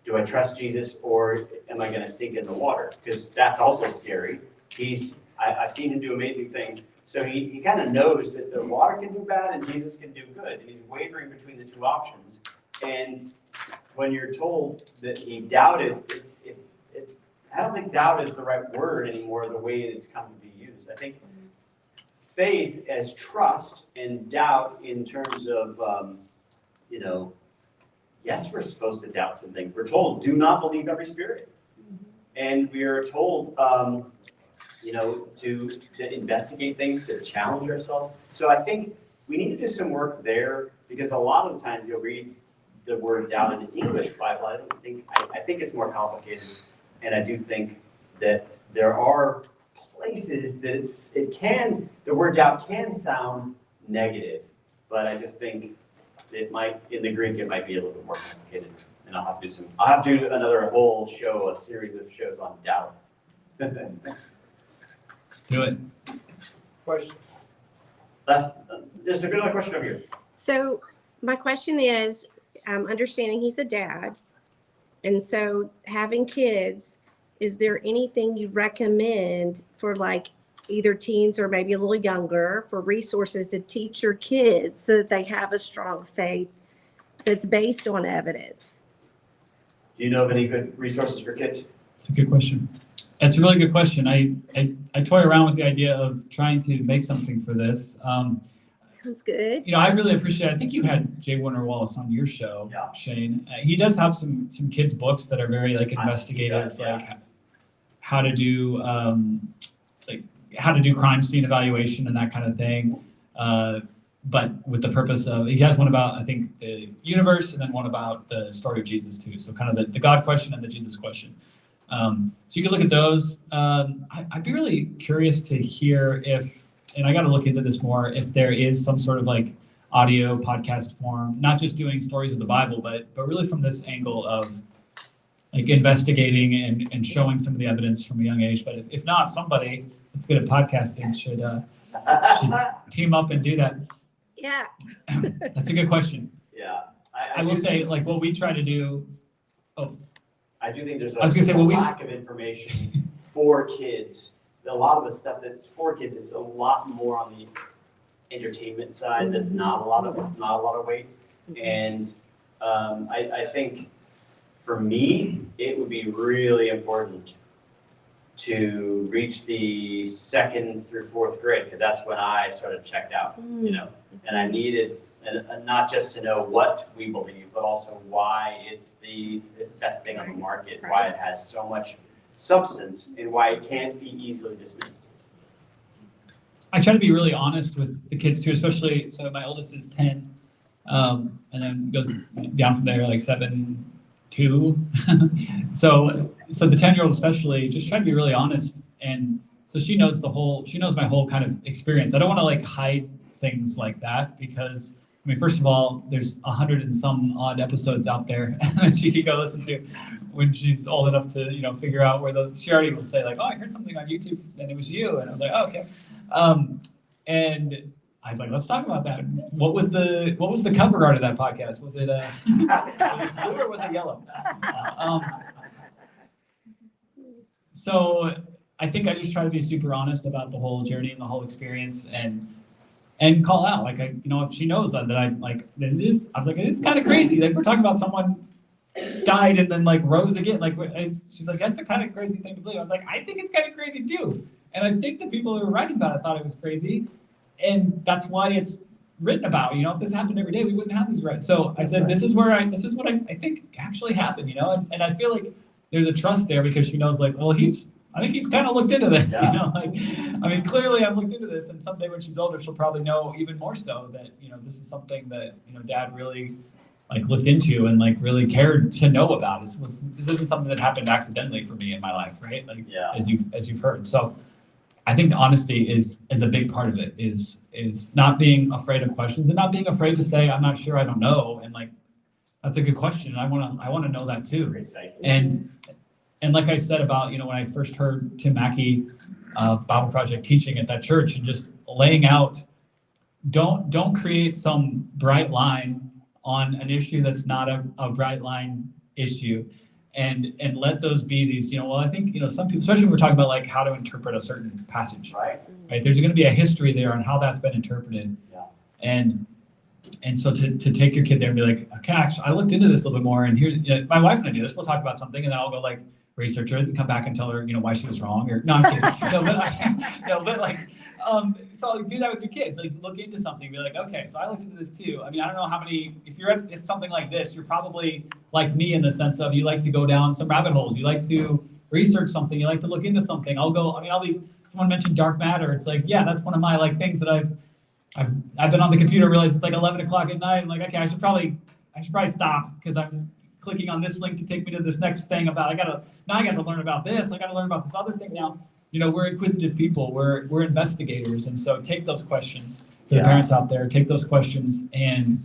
do I trust Jesus or am I going to sink in the water? Because that's also scary. I've seen him do amazing things. So he kind of knows that the water can do bad and Jesus can do good. And he's wavering between the two options. And when you're told that he doubted, I don't think doubt is the right word anymore, the way it's come to be used. I think faith as trust and doubt in terms of, yes, we're supposed to doubt some things. We're told, do not believe every spirit. And we are told, to investigate things, to challenge ourselves. So I think we need to do some work there because a lot of the times you'll read the word doubt in the English Bible. I think it's more complicated. And I do think that there are places that the word doubt can sound negative, but I just think it might, in the Greek, it might be a little bit more complicated. And I'll have to do another whole show, a series of shows on doubt. Do it. Question. There's another question over here. So my question is, understanding he's a dad, and so having kids, is there anything you recommend for like either teens or maybe a little younger, for resources to teach your kids so that they have a strong faith that's based on evidence? Do you know of any good resources for kids? It's a good question. It's a really good question. I toy around with the idea of trying to make something for this. Sounds good. You know, I really appreciate, I think you had Jay Warner Wallace on your show, Yeah. Shane. He does have some kids' books that are very like investigative, does, yeah. like how to do crime scene evaluation and that kind of thing. But with the purpose of, he has one about, I think, the universe, and then one about the story of Jesus too. So kind of the God question and the Jesus question. So you can look at those. I'd be really curious to hear if, and I got to look into this more, if there is some sort of like audio podcast form, not just doing stories of the Bible, but really from this angle of like investigating and showing some of the evidence from a young age. But if not, somebody that's good at podcasting should team up and do that. Yeah. That's a good question. Yeah. I will say, like, what we try to do. Oh, I do think there's I was gonna say, well, lack of information for kids. A lot of the stuff that's for kids is a lot more on the entertainment side. That's not a lot of weight. And I think for me, it would be really important to reach the 2nd through 4th grade, because that's when I sort of checked out, you know, and I needed, and not just to know what we believe, but also why it's the best thing on the market, why it has so much substance, and why it can't be easily dismissed. I try to be really honest with the kids too, especially, so my oldest is 10, and then goes down from there, like 7, 2. So the 10-year-old especially, just try to be really honest. And so she knows my whole kind of experience. I don't want to like hide things like that, because I mean, first of all, there's 100 and some odd episodes out there that she could go listen to when she's old enough to, you know, figure out where those, she already will say like, oh, I heard something on YouTube and it was you. And I was like, oh, okay. And I was like, let's talk about that. What was the cover art of that podcast? Was it blue or was it yellow? So I think I just try to be super honest about the whole journey and the whole experience, and call out, like, if she knows that I like, I was like, it's kind of crazy. Like, we're talking about someone died and then like rose again. Like, she's like, that's a kind of crazy thing to believe. I was like, I think it's kind of crazy too. And I think the people who were writing about it thought it was crazy. And that's why it's written about. You know, if this happened every day, we wouldn't have these rights. So I said, this is what I think actually happened, you know? And I feel like there's a trust there, because she knows like, well, I think he's kind of looked into this, you know, like, I mean, clearly I've looked into this, and someday when she's older, she'll probably know even more so that, you know, this is something that, you know, Dad really like looked into and like really cared to know about. This isn't something that happened accidentally for me in my life, right? Like, as you've heard. So I think honesty is a big part of it, is not being afraid of questions and not being afraid to say, I'm not sure, I don't know. And like, that's a good question. I want to know that too. Precisely. And like I said about, you know, when I first heard Tim Mackey, Bible Project teaching at that church, and just laying out, don't create some bright line on an issue that's not a bright line issue, and let those be these, you know, well, I think, you know, some people, especially when we're talking about like how to interpret a certain passage, right? There's going to be a history there on how that's been interpreted. Yeah. And so to take your kid there and be like, okay, actually, I looked into this a little bit more, and here, you know, my wife and I do this. We'll talk about something, and then I'll go like research it and come back and tell her, you know, why she was wrong, or no, I'm kidding. So do that with your kids. Like, look into something, be like, okay, so I looked into this too. I mean, I don't know how many, if you're at something like this, you're probably like me in the sense of you like to go down some rabbit holes. You like to research something. You like to look into something. Someone mentioned dark matter. It's like, yeah, that's one of my like things that I've been on the computer, realized it's like 11 o'clock at night. I'm like, okay, I should probably stop, because I'm clicking on this link to take me to this next thing about, I got to learn about this. I got to learn about this other thing now. You know, we're inquisitive people. We're investigators. And so take those questions for the parents out there, take those questions and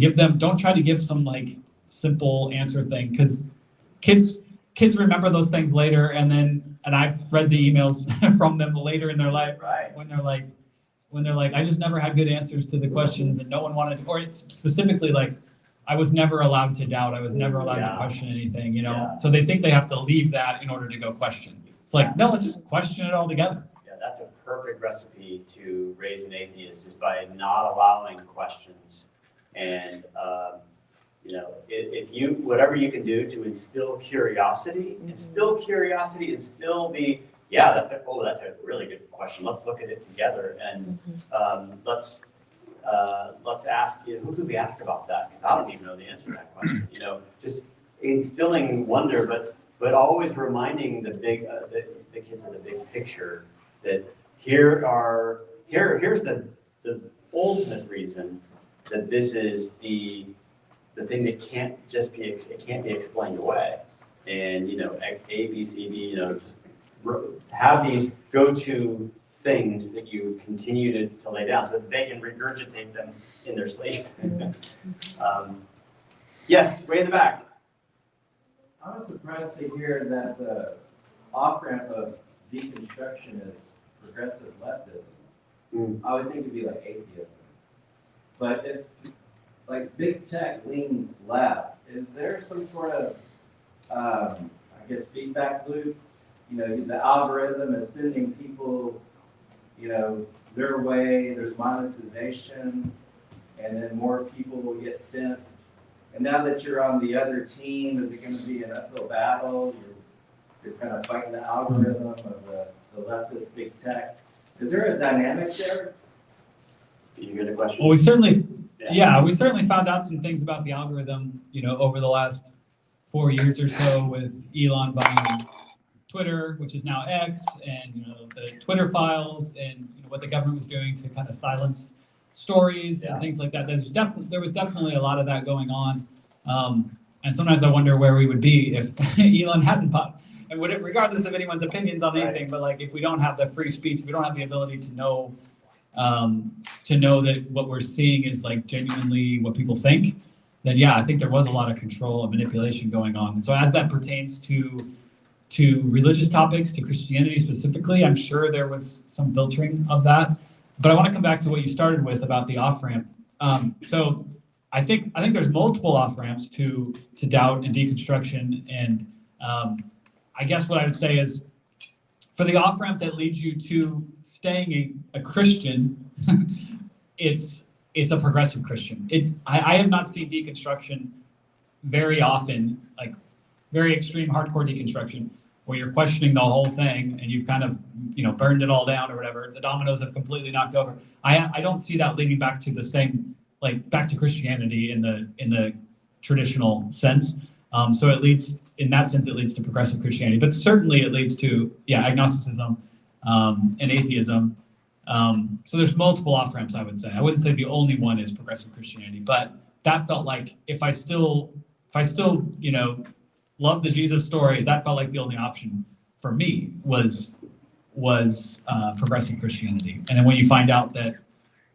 give them, don't try to give some like simple answer thing, because kids remember those things later. And I've read the emails from them later in their life, when they're like, I just never had good answers to the questions, and no one wanted to, or it's specifically like, I was never allowed to doubt. I was never allowed to question anything, you know? So they think they have to leave that in order to go question. It's like, no, let's just question it all together. Yeah, that's a perfect recipe to raise an atheist, is by not allowing questions. And, if you, whatever you can do to instill curiosity, instill the, yeah, that's a really good question. Let's look at it together, and let's ask, who could we ask about that? Because I don't even know the answer to that question. Just instilling wonder, but always reminding the kids of the big picture that here's the ultimate reason that this is the thing that can't be explained away. And A, B, C, D, just have these go-to things that you continue to lay down so that they can regurgitate them in their sleep. Yes, way in the back. I was surprised to hear that the off-ramp of deconstruction is progressive leftism. I would think it'd be like atheism. But if, like, big tech leans left, is there some sort of, feedback loop? The algorithm is sending people, their way, there's monetization, and then more people will get sent. And now that you're on the other team, is it going to be an uphill battle? You're kind of fighting the algorithm of the leftist big tech. Is there a dynamic there? Did you hear the question? Well, we certainly found out some things about the algorithm, over the last 4 years or so with Elon buying Twitter, which is now X, and the Twitter files, and what the government was doing to kind of silence stories and things like that. There was definitely a lot of that going on, and sometimes I wonder where we would be if Elon hadn't bought. And regardless of anyone's opinions on anything, but like if we don't have the free speech, if we don't have the ability to know that what we're seeing is like genuinely what people think, then yeah, I think there was a lot of control and manipulation going on. And so as that pertains to religious topics, to Christianity specifically, I'm sure there was some filtering of that. But I want to come back to what you started with about the off-ramp. So I think there's multiple off-ramps to doubt and deconstruction. And I guess what I would say is, for the off-ramp that leads you to staying a Christian, it's a progressive Christian. I have not seen deconstruction very often, like very extreme hardcore deconstruction, where you're questioning the whole thing and you've kind of burned it all down or whatever. The dominoes have completely knocked over. I don't see that leading back to the same, like back to Christianity in the traditional sense. So in that sense, it leads to progressive Christianity, but certainly it leads to agnosticism and atheism. So there's multiple off-ramps, I would say. I wouldn't say the only one is progressive Christianity, but that felt like if I still love the Jesus story, that felt like the only option for me was progressive Christianity. And then when you find out that,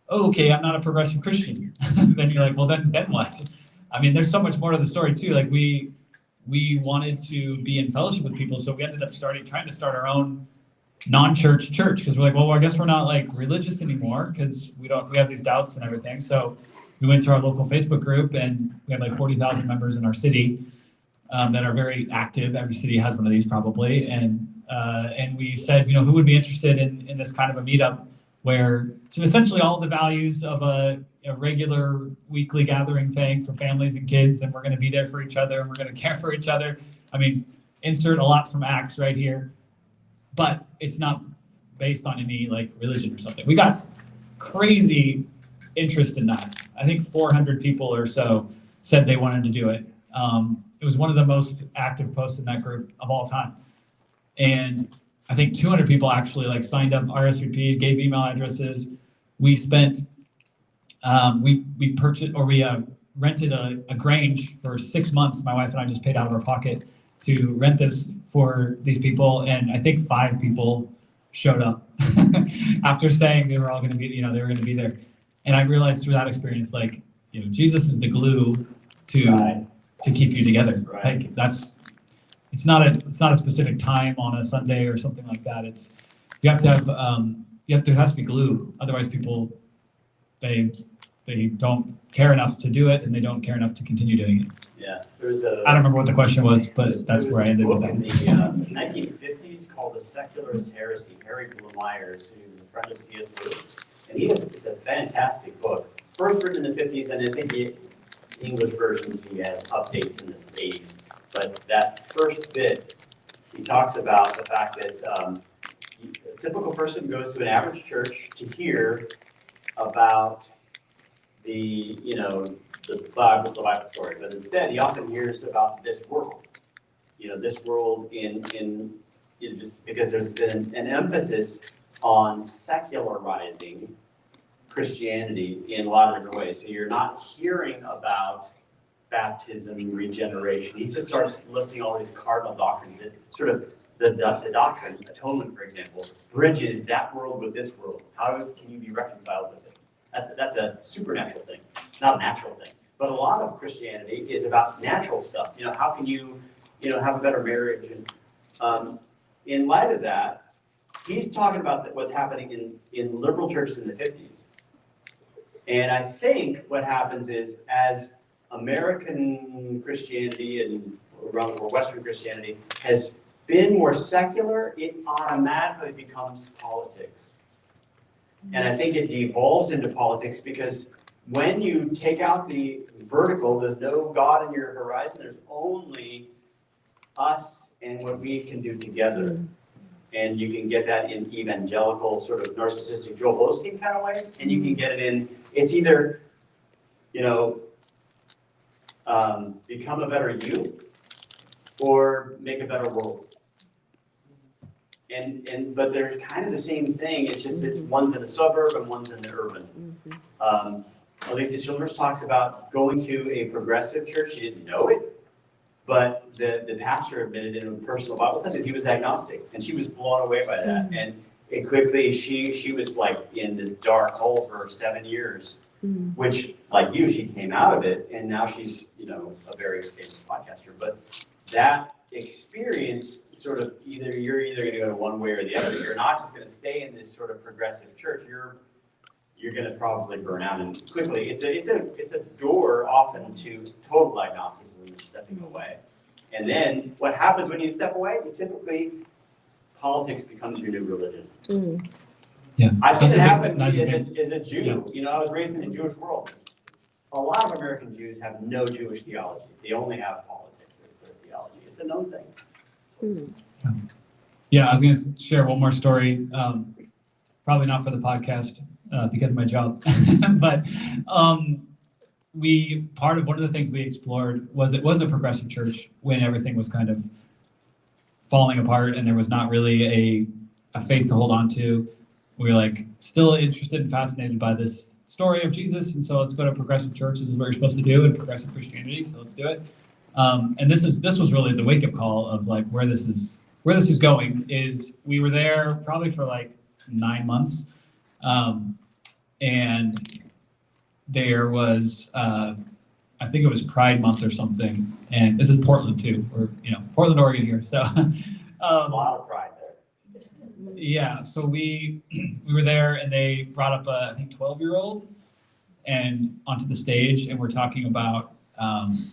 okay, I'm not a progressive Christian, then you're like, well, then what? I mean, there's so much more to the story too. Like we wanted to be in fellowship with people, so we ended up trying to start our own non-church church, because we're like, well, I guess we're not like religious anymore because we have these doubts and everything. So we went to our local Facebook group, and we have like 40,000 members in our city that are very active. Every city has one of these probably, and we said, who would be interested in this kind of a meetup where it's essentially all the values of a regular weekly gathering thing for families and kids, and we're going to be there for each other, and we're going to care for each other. I mean, insert a lot from Acts right here, but it's not based on any like religion or something. We got crazy interest in that. I think 400 people or so said they wanted to do it. It was one of the most active posts in that group of all time. And I think 200 people actually like signed up, RSVP, gave email addresses. We spent, we purchased, or we rented a Grange for 6 months. My wife and I just paid out of our pocket to rent this for these people. And I think 5 people showed up after saying they were all going to be, they were going to be there. And I realized through that experience, like, Jesus is the glue to keep you together. Right. Like it's not a specific time on a Sunday or something like that. You have to have there has to be glue. Otherwise people they don't care enough to do it, and they don't care enough to continue doing it. Yeah, I don't remember what the question was, but that's where I ended with that. In the 1950s piece called The Secularist Heresy, Harry Blue Myers, who's a friend of C.S. Lewis. And it's a fantastic book. First written in the 50s, and I think the English versions, he has updates in the 80s. But that first bit, he talks about the fact that a typical person goes to an average church to hear about the Bible story, but instead he often hears about this world. This world in just because there's been an emphasis on secularizing Christianity in a lot of different ways. So you're not hearing about baptism, regeneration. He just starts listing all these cardinal doctrines that sort of the doctrine, atonement, for example, bridges that world with this world. How can you be reconciled with it? That's a supernatural thing, not a natural thing. But a lot of Christianity is about natural stuff. How can you, have a better marriage? And in light of that, he's talking about what's happening in liberal churches in the 50s. And I think what happens is, as American Christianity and around the world, Western Christianity has been more secular, it automatically becomes politics. And I think it devolves into politics because when you take out the vertical, there's no God in your horizon, there's only us and what we can do together. And you can get that in evangelical, sort of narcissistic Joel Osteen kind of ways, and you can get it in, it's either, become a better you or make a better world. But they're kind of the same thing. It's just that one's in a suburb and one's in the urban. Alicia Childress talks about going to a progressive church. She didn't know it, but the pastor admitted in a personal Bible study that he was agnostic, and she was blown away by that. And it quickly, she was like in this dark hole for 7 years, which, like you, she came out of it, and now she's a very famous podcaster. But that experience sort of you're either going to go one way or the other. You're not just going to stay in this sort of progressive church. You're going to probably burn out, and quickly it's a door often to total agnosticism and stepping away. And then what happens when you step away? You typically politics becomes your new religion. Yeah, I've seen it happen that's as a Jew. I was raised in a Jewish world. A lot of American Jews have no Jewish theology. They only have politics as their theology. It's a known thing. Yeah, I was going to share one more story. Probably not for the podcast because of my job, but one of the things we explored was it was a progressive church when everything was kind of falling apart and there was not really a faith to hold on to. We were still interested and fascinated by this story of Jesus, and so let's go to progressive church. This is what you're supposed to do in progressive Christianity, so let's do it. And this was really the wake-up call of where this is going. Is we were there probably for 9 months, and there was I think it was Pride Month or something, and this is Portland too. We're Portland, Oregon here, so A lot of pride there. yeah. So we were there, and they brought up a, I think, 12-year-old and onto the stage, and we're talking about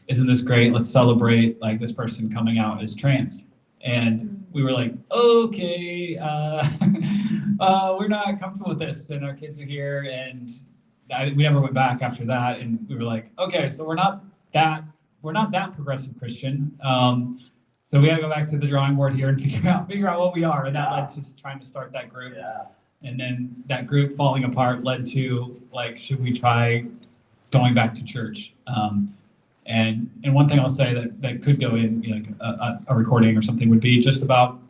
isn't this great? Let's celebrate this person coming out as trans. And we were like, okay, we're not comfortable with this, and our kids are here, and we never went back after that. And we were like, okay, so we're not that progressive Christian. So we got to go back to the drawing board here and figure out what we are. And that led to trying to start that group. Yeah. And then that group falling apart led to should we try going back to church? And one thing I'll say that could go in a recording or something would be just about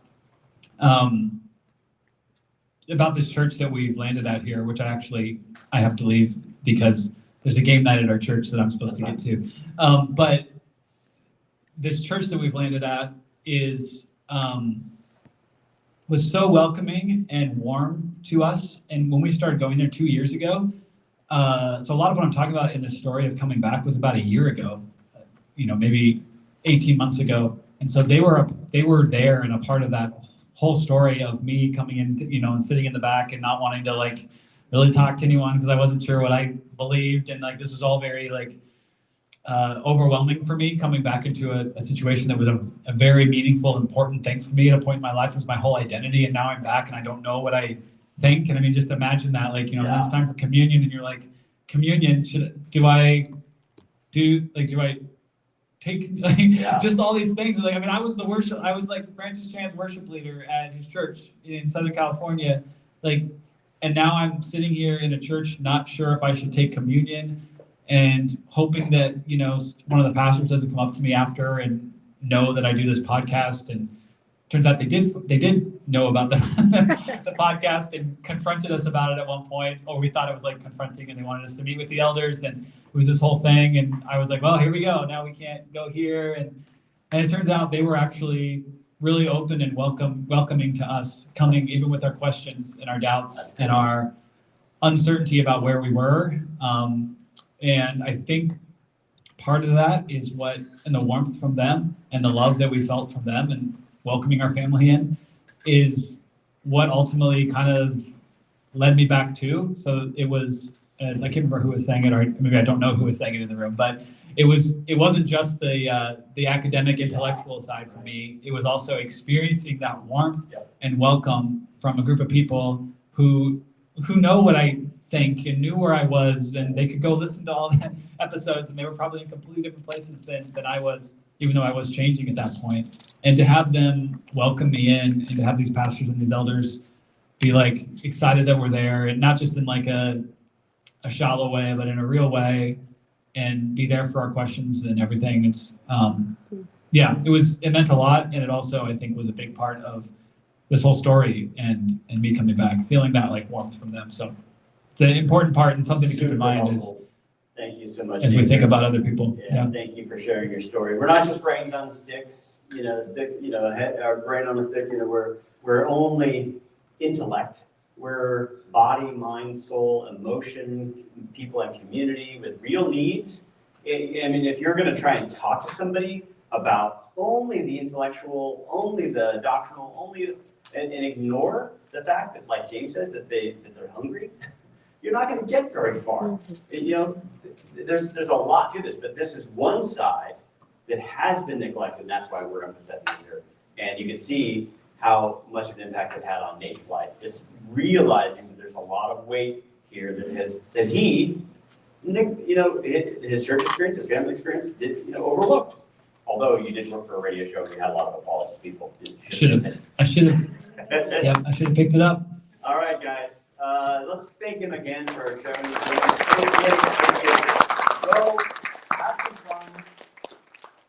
this church that we've landed at here, which I have to leave because there's a game night at our church that I'm supposed to get to. But this church that we've landed at was so welcoming and warm to us. And when we started going there 2 years ago, so a lot of what I'm talking about in this story of coming back was about a year ago, maybe 18 months ago. And so they were there and a part of that whole story of me coming in, and sitting in the back and not wanting to really talk to anyone because I wasn't sure what I believed. And this was all very overwhelming for me coming back into a situation that was a very meaningful, important thing for me at a point in my life. It was my whole identity, and now I'm back and I don't know what I think. And I mean, just imagine that, like, you know, when it's time for communion and you're like, communion, do I take, like, just all these things. Like, I mean, I was like Francis Chan's worship leader at his church in Southern California, like, and now I'm sitting here in a church not sure if I should take communion, and hoping that, you know, one of the pastors doesn't come up to me after and know that I do this podcast. And turns out they did know about the the podcast and confronted us about it at one point, or we thought it was like confronting, and they wanted us to meet with the elders, and it was this whole thing. And I was like, well, here we go. Now we can't go here. And it turns out they were actually really open and welcoming to us, coming even with our questions and our doubts and our uncertainty about where we were. And I think part of that is and the warmth from them and the love that we felt from them and welcoming our family in is what ultimately kind of led me back to. So it was, as I can't remember who was saying it, or maybe I don't know who was saying it in the room, but it wasn't just the academic intellectual side for me. It was also experiencing that warmth and welcome from a group of people who know what I think and knew where I was, and they could go listen to all the episodes, and they were probably in completely different places than I was, even though I was changing at that point. And to have them welcome me in, and to have these pastors and these elders be like excited that we're there, and not just in like a shallow way, but in a real way, and be there for our questions and everything. It's it meant a lot, and it also, I think, was a big part of this whole story and me coming back, feeling that like warmth from them. So it's an important part and something to keep in mind Thank you so much, as we think about other people. Yeah, thank you for sharing your story. We're not just brains on sticks, our brain on a stick, we're only intellect. We're body, mind, soul, emotion, people and community with real needs. I mean, if you're going to try and talk to somebody about only the intellectual, only the doctrinal, and ignore the fact that, like James says, that they're hungry, you're not going to get very far. There's a lot to this, but this is one side that has been neglected, and that's why we're emphasizing it here. And you can see how much of an impact it had on Nate's life, just realizing that there's a lot of weight here that he, his church experience, his family experience, overlooked. Although you did work for a radio show, and you had a lot of apologies, people. I should have. I should have picked it up. All right, guys. Let's thank him again for sharing this. Go have some fun.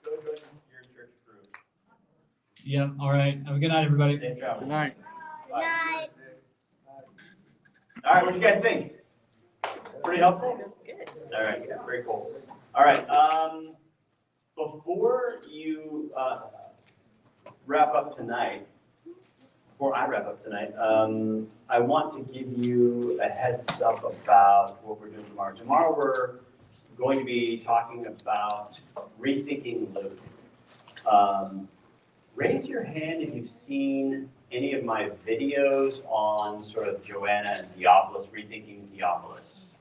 Go join your church crew. Yeah. All right. Have a good night, everybody. Safe travel. Good night. Good night. All right, what do you guys think? Pretty helpful? All right, very cool. All right, before you wrap up tonight, I want to give you a heads up about what we're doing tomorrow. Tomorrow we're going to be talking about rethinking Luke. Raise your hand if you've seen any of my videos on sort of Joanna and Theophilus, rethinking Theophilus.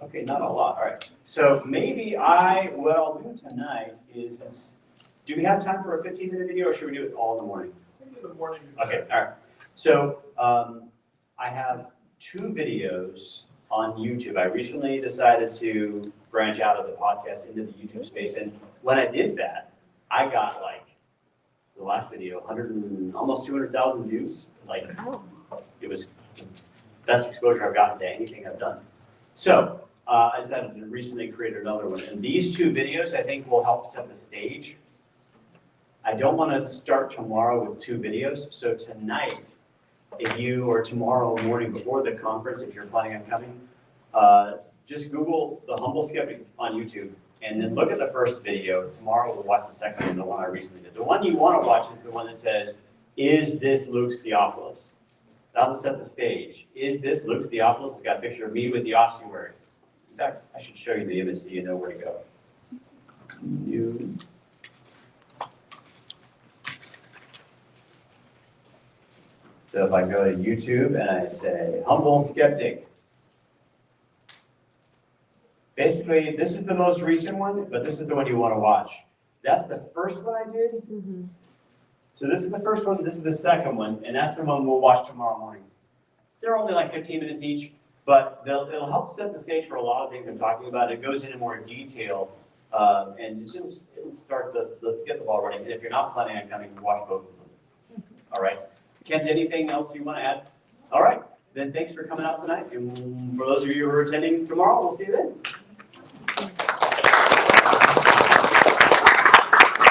Okay, not a lot. All right. So maybe what I'll do tonight is, do we have time for a 15-minute video, or should we do it all in the morning? In the morning. Okay, all right. So I have 2 videos on YouTube. I recently decided to branch out of the podcast into the YouTube space. And when I did that, I got like the last video, almost 200,000 views. Like it was the best exposure I've gotten to anything I've done. So I decided to recently create another one. And these 2 videos, I think, will help set the stage. I don't want to start tomorrow with 2 videos. So tonight, or tomorrow morning before the conference, if you're planning on coming, just Google The Humble Skeptic on YouTube and then look at the first video. Tomorrow we'll watch the second one, the one I recently did. The one you want to watch is the one that says, "Is this Luke's Theophilus?" That'll set the stage. Is this Luke's Theophilus? It's got a picture of me with the ossuary. In fact, I should show you the image so you know where to go. So if I go to YouTube and I say, Humble Skeptic, basically basically, this is the most recent one, but this is the one you want to watch. That's the first one I did. So this is the first one, this is the second one, and that's the one we'll watch tomorrow morning. They're only like 15 minutes each, but it'll help set the stage for a lot of things I'm talking about. It goes into more detail, and it'll start to get the ball running. And if you're not planning on coming, watch both of them. All right. Kent, anything else you want to add? All right. Then thanks for coming out tonight. And for those of you who are attending tomorrow, we'll see you then.